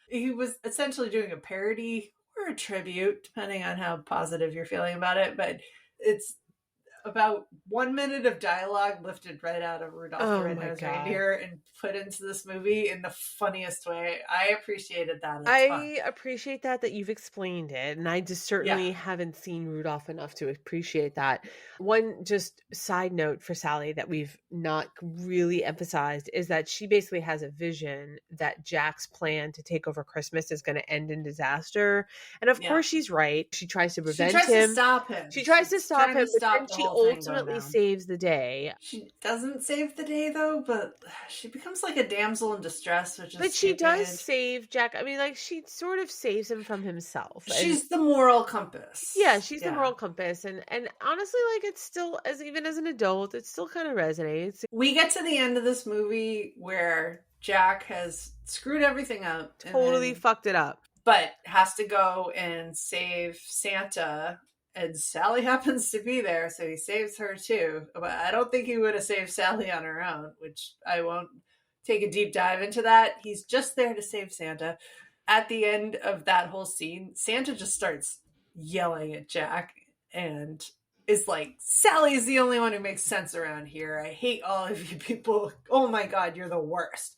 he was essentially doing a parody or a tribute, depending on how positive you're feeling about it. But it's about 1 minute of dialogue lifted right out of Rudolph the Red-Nosed Reindeer and put into this movie in the funniest way. I appreciated that. I appreciate that you've explained it, and I just certainly haven't seen Rudolph enough to appreciate that. One just side note for Sally that we've not really emphasized is that she basically has a vision that Jack's plan to take over Christmas is going to end in disaster. And of course she's right. She tries to prevent him. She tries to stop him. She tries to stop him, but then she ultimately saves the day. She doesn't save the day though, but she becomes like a damsel in distress, which is But she does save Jack. I mean, like, she sort of saves him from himself. She's the moral compass. Yeah, she's the moral compass. And honestly, like, it's still, even as an adult, it still kind of resonates. We get to the end of this movie where Jack has screwed everything up. Totally fucked it up. But has to go and save Santa. And Sally happens to be there, so he saves her too. But I don't think he would have saved Sally on her own, which I won't take a deep dive into that. He's just there to save Santa. At the end of that whole scene, Santa just starts yelling at Jack and is like, Sally's the only one who makes sense around here. I hate all of you people. Oh my God, you're the worst.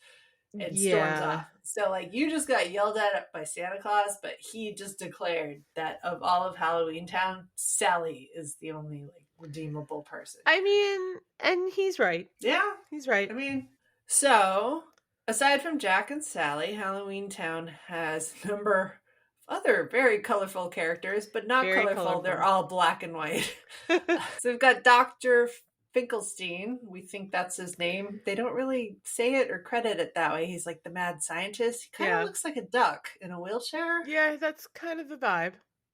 And storms off. So, like, you just got yelled at by Santa Claus, but he just declared that of all of Halloween Town, Sally is the only, like, redeemable person. I mean, and he's right. Yeah. He's right. I mean, so, aside from Jack and Sally, Halloween Town has a number of other very colorful characters, but not colorful. They're all black and white. So, we've got Dr. Finkelstein, we think that's his name. They don't really say it or credit it that way. He's like the mad scientist. He kind of looks like a duck in a wheelchair. Yeah, that's kind of the vibe.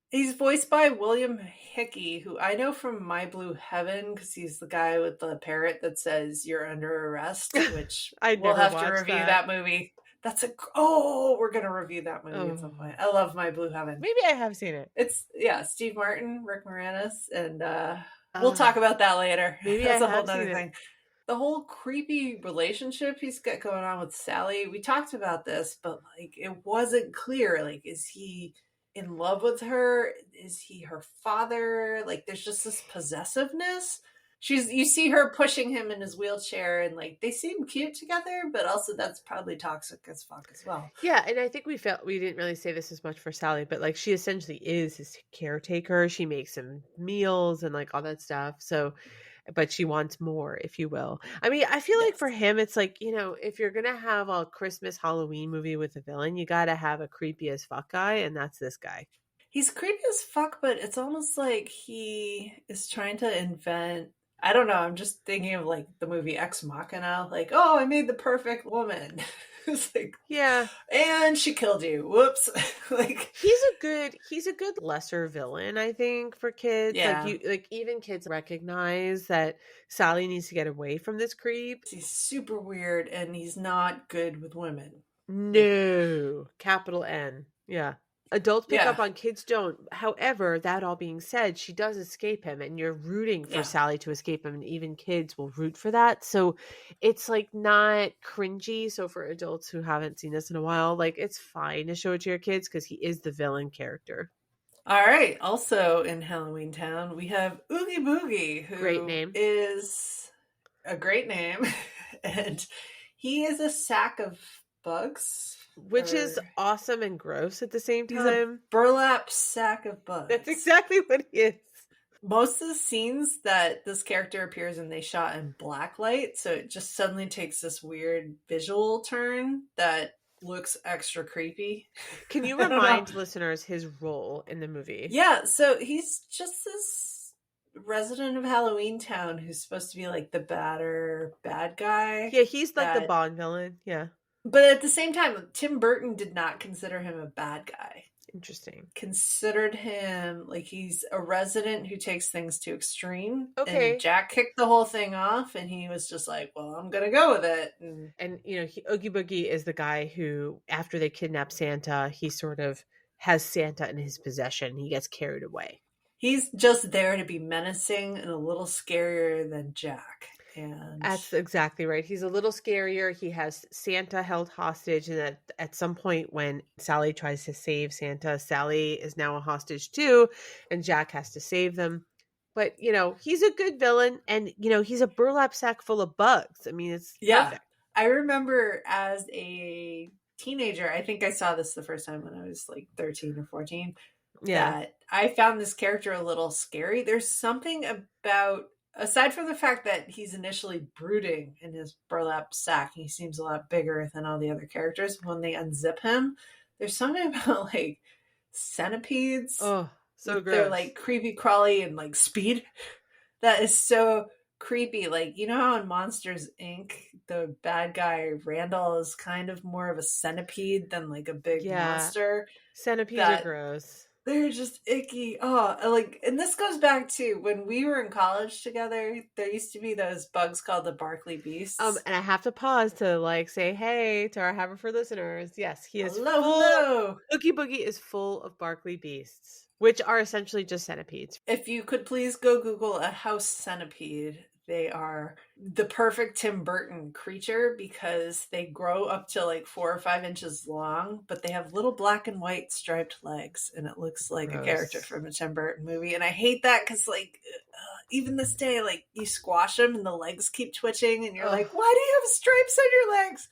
He's voiced by William Hickey, who I know from My Blue Heaven, because he's the guy with the parrot that says you're under arrest, which we'll have to review that movie. We're going to review that movie at some point. I love My Blue Heaven. Maybe I have seen it. It's, Steve Martin, Rick Moranis, and we'll talk about that later. Maybe that's a whole other thing. The whole creepy relationship he's got going on with Sally, we talked about this, but like it wasn't clear. Like, is he in love with her? Is he her father? Like, there's just this possessiveness. You see her pushing him in his wheelchair, and like they seem cute together, but also that's probably toxic as fuck as well. Yeah, and I think we didn't really say this as much for Sally, but like she essentially is his caretaker. She makes him meals and like all that stuff. So, but she wants more, if you will. I mean, I feel like for him, it's like, if you're gonna have a Christmas Halloween movie with a villain, you got to have a creepy as fuck guy, and that's this guy. He's creepy as fuck, but it's almost like he is trying to invent. I don't know. I'm just thinking of like the movie Ex Machina. Like, oh, I made the perfect woman. It's like, yeah, and she killed you. Whoops. Like he's a good lesser villain, I think, for kids. Yeah. Like even kids recognize that Sally needs to get away from this creep. He's super weird, and he's not good with women. No, capital N. Yeah. Adults pick up on, kids don't. However, that all being said, she does escape him, and you're rooting for Sally to escape him, and even kids will root for that. So it's like not cringy. So for adults who haven't seen this in a while, like it's fine to show it to your kids because he is the villain character. All right. Also in Halloween Town, we have Oogie Boogie, who great name. Is a great name. And he is a sack of bugs. Which is awesome and gross at the same time. He's a burlap sack of bugs. That's exactly what he is. Most of the scenes that this character appears in, they shot in black light. So it just suddenly takes this weird visual turn that looks extra creepy. Can you remind listeners his role in the movie? Yeah, so he's just this resident of Halloween Town who's supposed to be like the bad guy. Yeah, he's like the Bond villain. Yeah. But at the same time, Tim Burton did not consider him a bad guy. Interesting. Considered him like he's a resident who takes things to extreme. Okay. And Jack kicked the whole thing off, and he was just like, well, I'm going to go with it. And you know, Oogie Boogie is the guy who, after they kidnap Santa, he sort of has Santa in his possession. He gets carried away. He's just there to be menacing and a little scarier than Jack. And that's exactly right. He's a little scarier. He has Santa held hostage, and at some point when Sally tries to save Santa, Sally is now a hostage too, and Jack has to save them. But you know, he's a good villain, and you know, he's a burlap sack full of bugs. I mean, it's perfect. I remember as a teenager, I think I saw this the first time when I was like 13 or 14. Yeah, that I found this character a little scary. There's something about, aside from the fact that he's initially brooding in his burlap sack, he seems a lot bigger than all the other characters. When they unzip him, there's something about like centipedes. Oh, so gross. They're like creepy crawly and like speed. That is so creepy. Like, you know how in Monsters Inc., the bad guy Randall is kind of more of a centipede than like a big monster? Centipedes are gross. They're just icky. Oh, like, and this goes back to when we were in college together. There used to be those bugs called the Barkley Beasts. And I have to pause to like say hey to our Haverford listeners. Yes, he is hello. Oogie Boogie is full of Barkley Beasts, which are essentially just centipedes. If you could please go Google a house centipede. They are the perfect Tim Burton creature because they grow up to like 4 or 5 inches long, but they have little black and white striped legs, and it looks like a character from a Tim Burton movie. And I hate that because like even this day, like you squash them and the legs keep twitching, and you're like, why do you have stripes on your legs?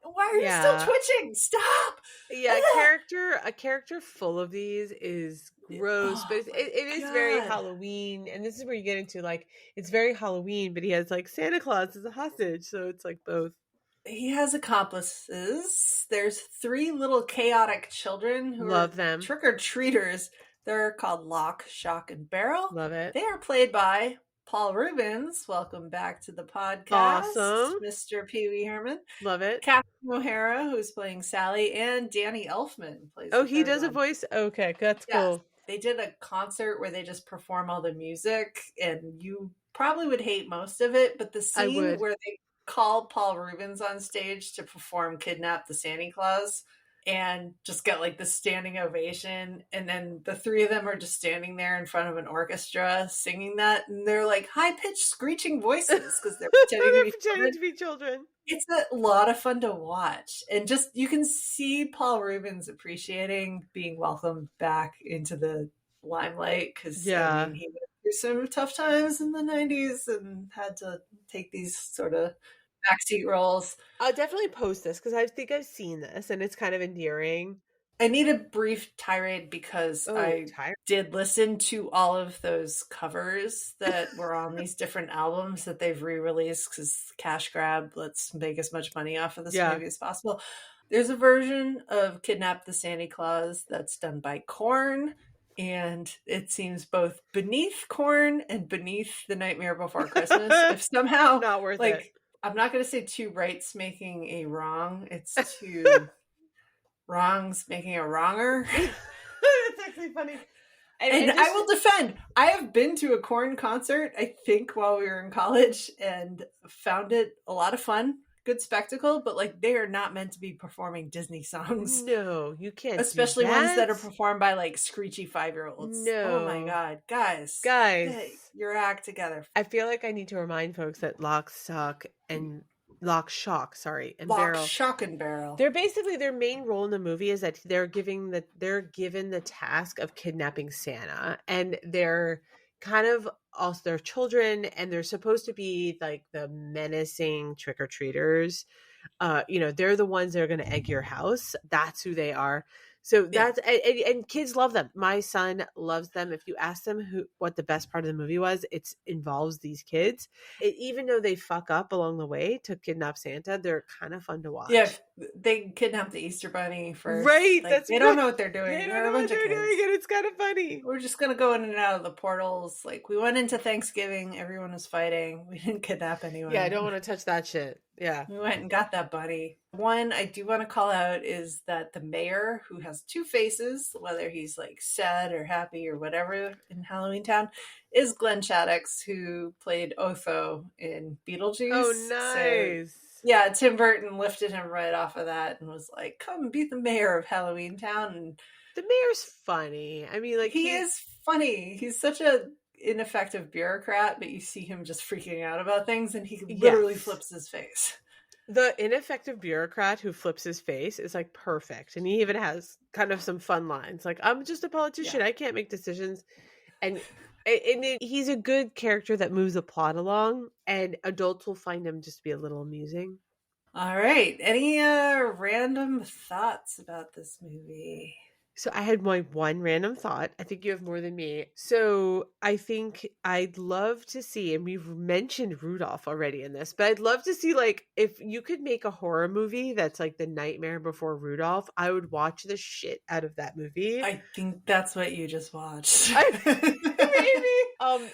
Why are you still twitching? Stop! Yeah, a character full of these is gross, but it is very Halloween, and this is where you get into like it's very Halloween, but he has like Santa Claus as a hostage, so it's like both. He has accomplices. There's 3 little chaotic children who love them trick-or-treaters. They're called Lock, Shock, and Barrel. Love it. They are played by Paul Reubens. Welcome back to the podcast. Awesome. Mr. Pee Wee Herman. Love it. Catherine O'Hara, who's playing Sally, and Danny Elfman plays. Oh, he does a voice? Okay, that's cool. They did a concert where they just perform all the music, and you probably would hate most of it, but the scene where they call Paul Reubens on stage to perform Kidnap the Santa Claus and just get like the standing ovation, and then the 3 of them are just standing there in front of an orchestra singing that, and they're like high-pitched screeching voices because they're pretending to be children. It's a lot of fun to watch, and just you can see Paul Reubens appreciating being welcomed back into the limelight because I mean, he went through some tough times in the 90s and had to take these sort of backseat roles. I'll definitely post this because I think I've seen this and it's kind of endearing. I need a brief tirade because I did listen to all of those covers that were on these different albums that they've re-released because cash grab, let's make as much money off of this movie as possible. There's a version of Kidnap the Santa Claus that's done by Korn, and it seems both beneath Korn and beneath The Nightmare Before Christmas. If somehow, not worth it. I'm not going to say 2 rights making a wrong. It's 2 wrongs making a wronger. That's actually funny. And I will defend. I have been to a Korn concert, I think, while we were in college and found it a lot of fun. good spectacle, but like they are not meant to be performing Disney songs. No, you can't. Especially ones that are performed by like screechy 5-year-olds. No. Oh my God. Guys. Guys. Your act together. I feel like I need to remind folks that Lock, Shock, and Barrel. Shock and Barrel. They're basically, their main role in the movie is that they're given the task of kidnapping Santa, and they're kind of also their children, and they're supposed to be like the menacing trick-or-treaters. They're the ones that are going to egg your house. That's who they are. So that's and kids love them. My son loves them. If you ask them what the best part of the movie was, it involves these kids. Even though they fuck up along the way to kidnap Santa, they're kind of fun to watch. Yeah, they kidnap the Easter Bunny first. Right, like, they don't know what they're doing. They don't know what they're doing, and it's kind of funny. We're just gonna go in and out of the portals. Like we went into Thanksgiving, everyone was fighting. We didn't kidnap anyone. Yeah, I don't want to touch that shit. Yeah. We went and got that bunny. One I do want to call out is that the mayor, who has two faces, whether he's like sad or happy or whatever in Halloween Town, is Glenn Shaddix, who played Otho in Beetlejuice. Oh, nice. So, yeah, Tim Burton lifted him right off of that and was like, come be the mayor of Halloween Town. And the mayor's funny. I mean, like, he is funny. He's such a ineffective bureaucrat, but you see him just freaking out about things, and he literally flips his face. The ineffective bureaucrat who flips his face is like perfect, and he even has kind of some fun lines, like, I'm just a politician, I can't make decisions, and he's a good character that moves the plot along, and adults will find him just to be a little amusing. All right, any random thoughts about this movie? So I had my one random thought. I think you have more than me. So I think I'd love to see, and we've mentioned Rudolph already in this, but I'd love to see, like, if you could make a horror movie that's like The Nightmare Before Rudolph, I would watch the shit out of that movie. I think that's what you just watched. Maybe.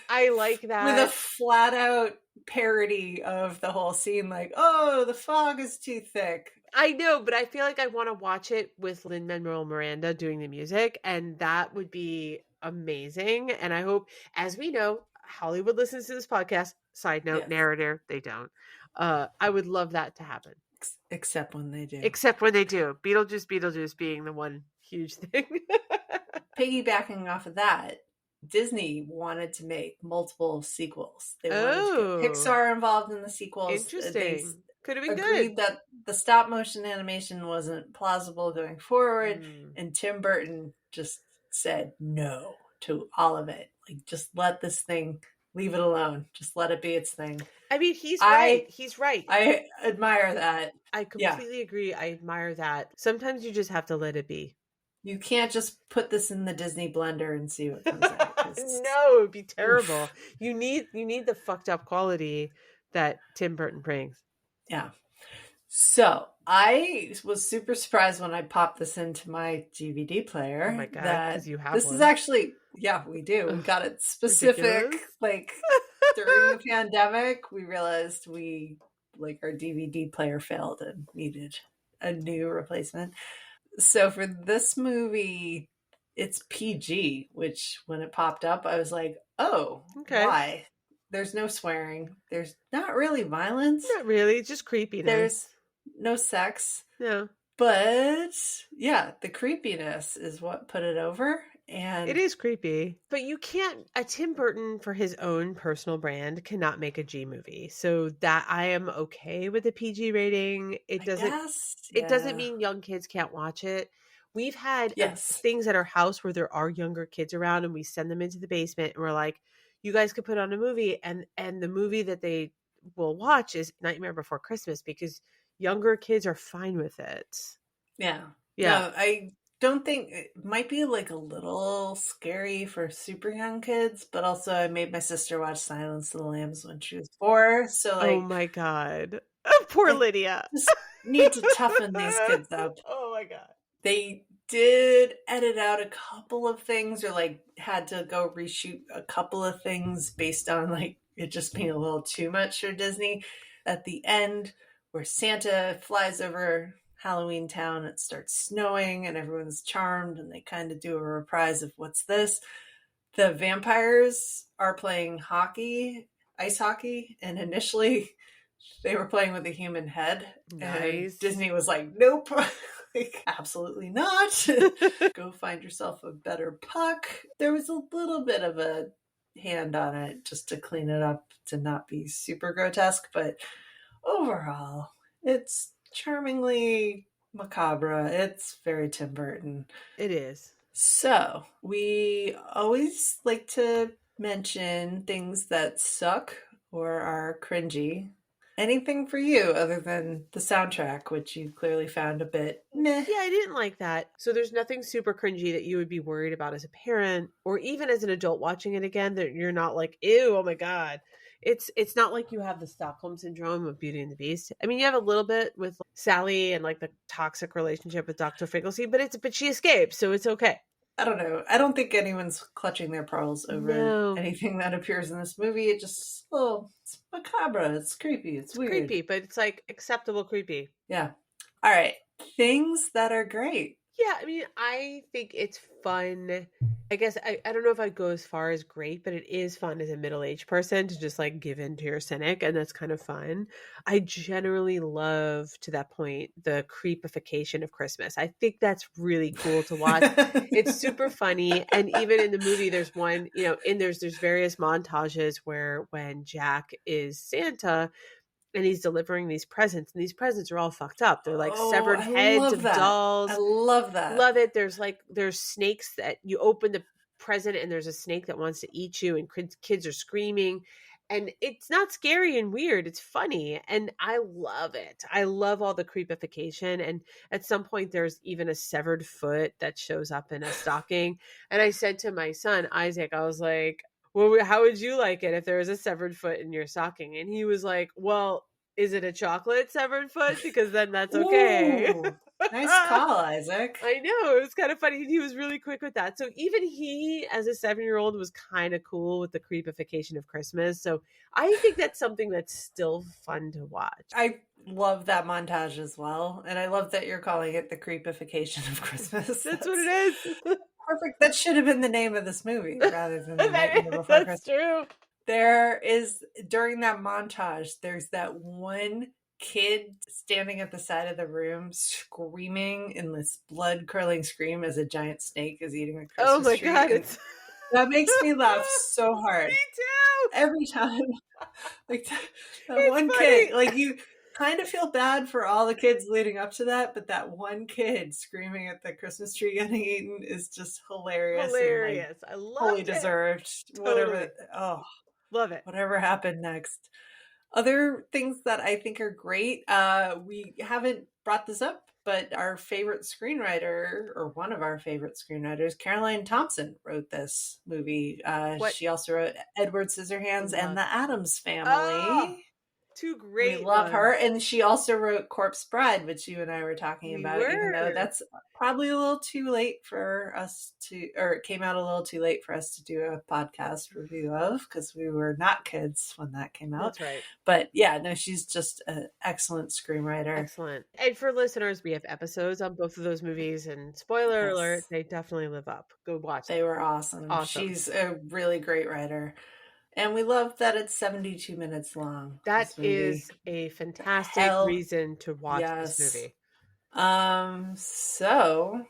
I like that. With a flat out parody of the whole scene, like, oh, the fog is too thick. I know, but I feel like I want to watch it with Lin-Manuel Miranda doing the music, and that would be amazing. And I hope, as we know, Hollywood listens to this podcast. Side note, narrator, they don't. I would love that to happen. Except when they do. Beetlejuice being the one huge thing. Piggybacking off of that, Disney wanted to make multiple sequels. They wanted to get Pixar involved in the sequels. Interesting. Could have been agreed that the stop motion animation wasn't plausible going forward, and Tim Burton just said no to all of it. Like, just let this thing, leave it alone. Just let it be its thing. I mean, he's right. He's right. I admire that. I completely agree. I admire that. Sometimes you just have to let it be. You can't just put this in the Disney blender and see what comes out. No, it would be terrible. You need the fucked up quality that Tim Burton brings. Yeah. So I was super surprised when I popped this into my DVD player. Oh my God, because you have this one. Is actually, we do. We got it specific. Ridiculous. Like during the pandemic, we realized our DVD player failed and needed a new replacement. So for this movie, it's PG, which when it popped up, I was like, oh, okay. Why? There's no swearing. There's not really violence. Not really. It's just creepiness. There's no sex. No. But yeah, the creepiness is what put it over. And it is creepy. But you can't, Tim Burton, for his own personal brand, cannot make a G movie. So that I am okay with the PG rating. It doesn't mean young kids can't watch it. We've had things at our house where there are younger kids around, and we send them into the basement and we're like, you guys could put on a movie, and the movie that they will watch is Nightmare Before Christmas, because younger kids are fine with it. Yeah. No, I don't think it might be like a little scary for super young kids, but also I made my sister watch Silence of the Lambs when she was 4. So oh my God. Oh, poor Lydia. Just need to toughen these kids up. Oh my God. They did edit out a couple of things, or had to go reshoot a couple of things based on it just being a little too much for Disney. At the end, where Santa flies over Halloween Town, it starts snowing and everyone's charmed, and they kind of do a reprise of What's This? The vampires are playing ice hockey, and initially They were playing with a human head. Nice. And Disney was like, nope. Like, absolutely not. Go find yourself a better puck. There was a little bit of a hand on it just to clean it up to not be super grotesque, but overall, it's charmingly macabre. It's very Tim Burton. It is. So, we always like to mention things that suck or are cringy. Anything for you other than the soundtrack, which you clearly found a bit meh? Yeah, I didn't like that. So there's nothing super cringy that you would be worried about as a parent or even as an adult watching it again that you're not like, ew, oh my God. It's not like you have the Stockholm syndrome of Beauty and the Beast. I mean, you have a little bit with Sally and like the toxic relationship with Dr. Finkelstein, but she escapes, so it's okay. I don't know. I don't think anyone's clutching their pearls over anything that appears in this movie. It just, it's macabre. It's creepy. It's weird. Creepy, but it's like acceptable creepy. Yeah. All right. Things that are great. Yeah, I mean, I think it's fun. I guess I don't know if I'd go as far as great, but it is fun as a middle-aged person to just like give in to your cynic, and that's kind of fun. I generally love, to that point, the creepification of Christmas. I think that's really cool to watch. It's super funny, and even in the movie, there's one, there's various montages where when Jack is Santa and he's delivering these presents, and these presents are all fucked up. They're like severed heads of dolls. I love that. Love it. There's snakes that you open the present and there's a snake that wants to eat you, and kids are screaming. And it's not scary and weird. It's funny. And I love it. I love all the creepification. And at some point, there's even a severed foot that shows up in a stocking. And I said to my son, Isaac, I was like, well, how would you like it if there was a severed foot in your stocking? And he was like, well, is it a chocolate severed foot? Because then that's okay. Ooh, nice call, Isaac. I know. It was kind of funny. He was really quick with that. So even he, as a 7-year-old, was kind of cool with the creepification of Christmas. So I think that's something that's still fun to watch. I love that montage as well. And I love that you're calling it the creepification of Christmas. That's what it is. Perfect. That should have been the name of this movie rather than the Nightmare Before Christmas. That's true. There is, during that montage, there's that one kid standing at the side of the room screaming in this blood-curdling scream as a giant snake is eating a Christmas tree. Oh my God. That makes me laugh so hard. Me too. Every time. Like that one funny. kid, like you kind of feel bad for all the kids leading up to that, but that one kid screaming at the Christmas tree getting eaten is just hilarious. Hilarious. And, I love totally it. Deserved. Totally. Love it. Whatever happened next. Other things that I think are great. We haven't brought this up, but our favorite screenwriter, or one of our favorite screenwriters, Caroline Thompson, wrote this movie. She also wrote Edward Scissorhands and The Addams Family. Oh, two great We love ones. her. And she also wrote Corpse Bride, which you and I were talking about, even though that's probably a little too late for us to, or it came out a little too late for us to do a podcast review of, because we were not kids when that came out. That's right. But yeah, no, she's just an excellent screenwriter. Excellent. And for listeners, we have episodes on both of those movies, and spoiler alert, they definitely live up. Go watch them. They were awesome. She's a really great writer. And we love that it's 72 minutes long. That is a fantastic reason to watch this movie. So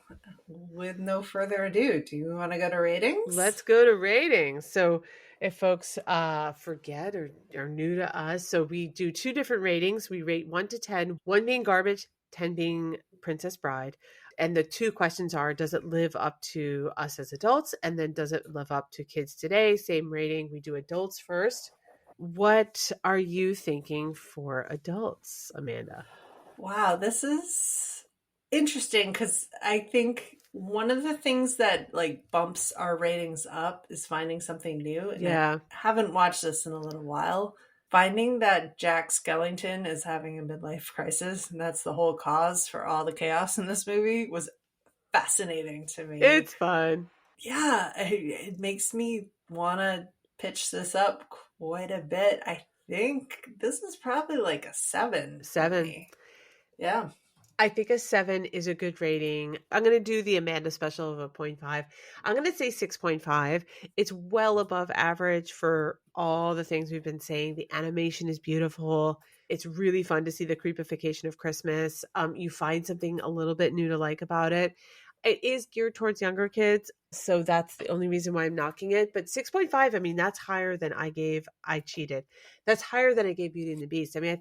with no further ado, do you want to go to ratings? Let's go to ratings. So if folks forget or are new to us, so we do 2 different ratings. We rate 1 to 10, 1 being garbage, 10 being Princess Bride. And the 2 questions are, does it live up to us as adults? And then does it live up to kids today? Same rating. We do adults first. What are you thinking for adults, Amanda? Wow, this is interesting because I think one of the things that like bumps our ratings up is finding something new. And I haven't watched this in a little while. Finding that Jack Skellington is having a midlife crisis, and that's the whole cause for all the chaos in this movie, was fascinating to me. It's fun. Yeah, it makes me want to pitch this up quite a bit. I think this is probably like a 7. 7. Yeah. I think a 7 is a good rating. I'm going to do the Amanda special of a 0.5. I'm going to say 6.5. It's well above average for all the things we've been saying. The animation is beautiful. It's really fun to see the creepification of Christmas. You find something a little bit new to like about it. It is geared towards younger kids, so that's the only reason why I'm knocking it. But 6.5, I mean, that's higher than I cheated. That's higher than I gave Beauty and the Beast. I mean,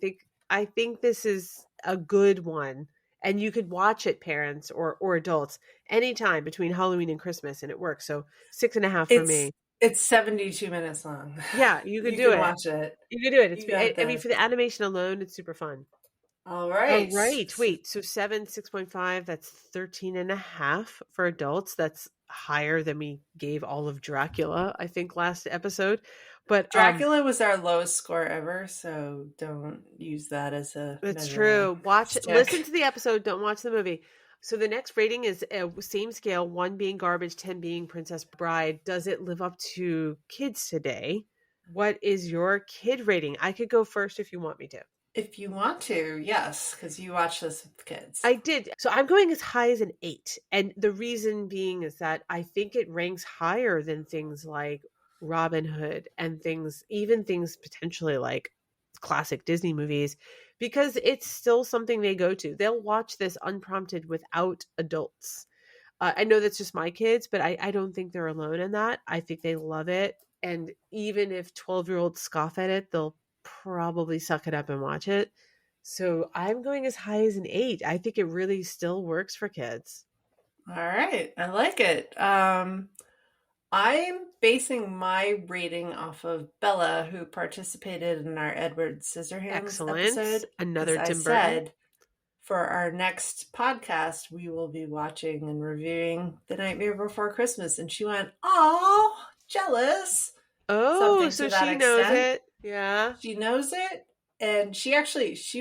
I think this is a good one. And you could watch it, parents or adults, anytime between Halloween and Christmas, and it works. So 6.5 for me. It's 72 minutes long. Yeah, you can do it. Watch it. You can do it. I mean, for the animation alone, it's super fun. All right. Wait, so 6.5, that's 13.5 for adults. That's higher than we gave all of Dracula, I think, last episode. But Dracula was our lowest score ever, so don't use that as a It's true. Listen to the episode, don't watch the movie. So the next rating is same scale, 1 being garbage, 10 being Princess Bride. Does it live up to kids today? What is your kid rating? I could go first if you want me to. If you want to, yes, because you watch this with kids. I did. So I'm going as high as an 8. And the reason being is that I think it ranks higher than things like Robin Hood and even things potentially like classic Disney movies, because it's still something they go to. They'll watch this unprompted without adults. I know that's just my kids, but I don't think they're alone in that. I think they love it. And even if 12-year-olds scoff at it, they'll probably suck it up and watch it. So I'm going as high as an 8. I think it really still works for kids. All right. I like it. I'm basing my rating off of Bella, who participated in our Edward Scissorhands episode. Another Tim Burton. For our next podcast, we will be watching and reviewing The Nightmare Before Christmas. And she went, "Oh, jealous." Oh, so she knows it. Yeah. She knows it. And she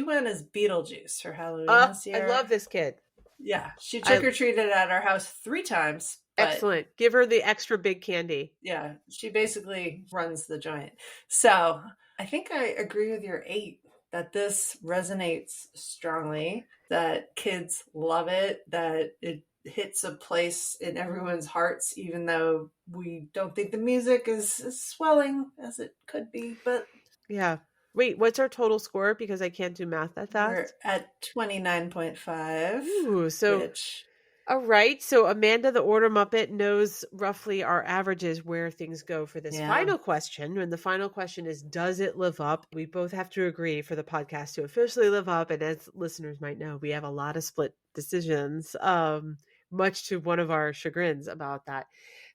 went as Beetlejuice for Halloween this year. I love this kid. Yeah. She trick-or-treated at our house 3 times. Excellent. Give her the extra big candy. Yeah. She basically runs the joint. So I think I agree with your 8 that this resonates strongly, that kids love it, that it hits a place in everyone's hearts, even though we don't think the music is as swelling as it could be. But yeah. Wait, what's our total score? Because I can't do math that fast. We're at 29.5. Ooh, so all right. So Amanda, the Order Muppet, knows roughly our averages where things go for this final question. And the final question is, does it live up? We both have to agree for the podcast to officially live up. And as listeners might know, we have a lot of split decisions, much to one of our chagrins about that.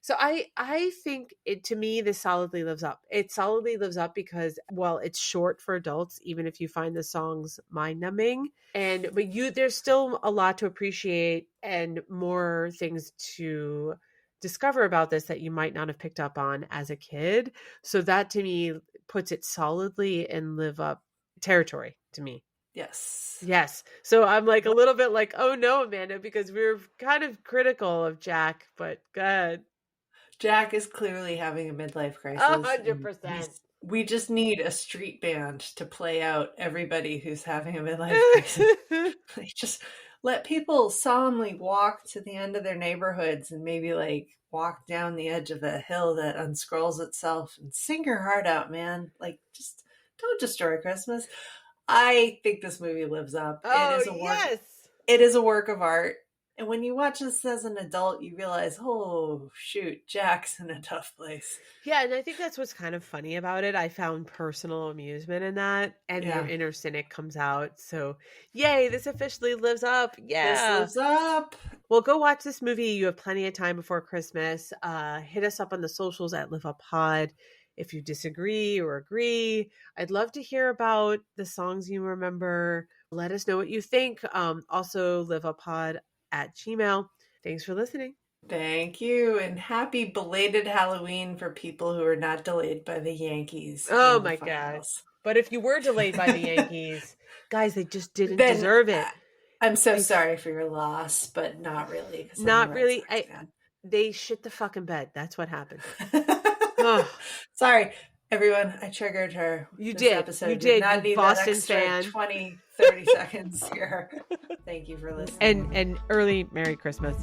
So I think to me, this solidly lives up. It solidly lives up because, well, it's short for adults, even if you find the songs mind-numbing. But there's still a lot to appreciate and more things to discover about this that you might not have picked up on as a kid. So that to me puts it solidly in live up territory to me. Yes. So I'm like a little bit like, oh no, Amanda, because we were kind of critical of Jack, but go ahead. Jack is clearly having a midlife crisis. 100%. We just need a street band to play out everybody who's having a midlife crisis. Just let people solemnly walk to the end of their neighborhoods and maybe like walk down the edge of a hill that unscrolls itself and sing your heart out, man. Like, just don't destroy Christmas. I think this movie lives up. Oh, it is a work of art. And when you watch this as an adult, you realize, oh, shoot, Jack's in a tough place. Yeah, and I think that's what's kind of funny about it. I found personal amusement in that, and your inner cynic comes out. So, yay, this officially lives up. Yeah. This lives up. Well, go watch this movie. You have plenty of time before Christmas. Hit us up on the socials at Live Up Pod. If you disagree or agree, I'd love to hear about the songs you remember. Let us know what you think. Also, liveuppod@gmail.com. Thanks for listening. Thank you. And happy belated Halloween for people who are not delayed by the Yankees. Oh my God. But if you were delayed by the Yankees, guys, they just didn't deserve it. I'm so sorry for your loss, but not really. Not really. They shit the fucking bed. That's what happened. Sorry, everyone. I triggered her. You did. You did. Not need Boston that extra fan. 20, 30 seconds here. Thank you for listening. And early Merry Christmas.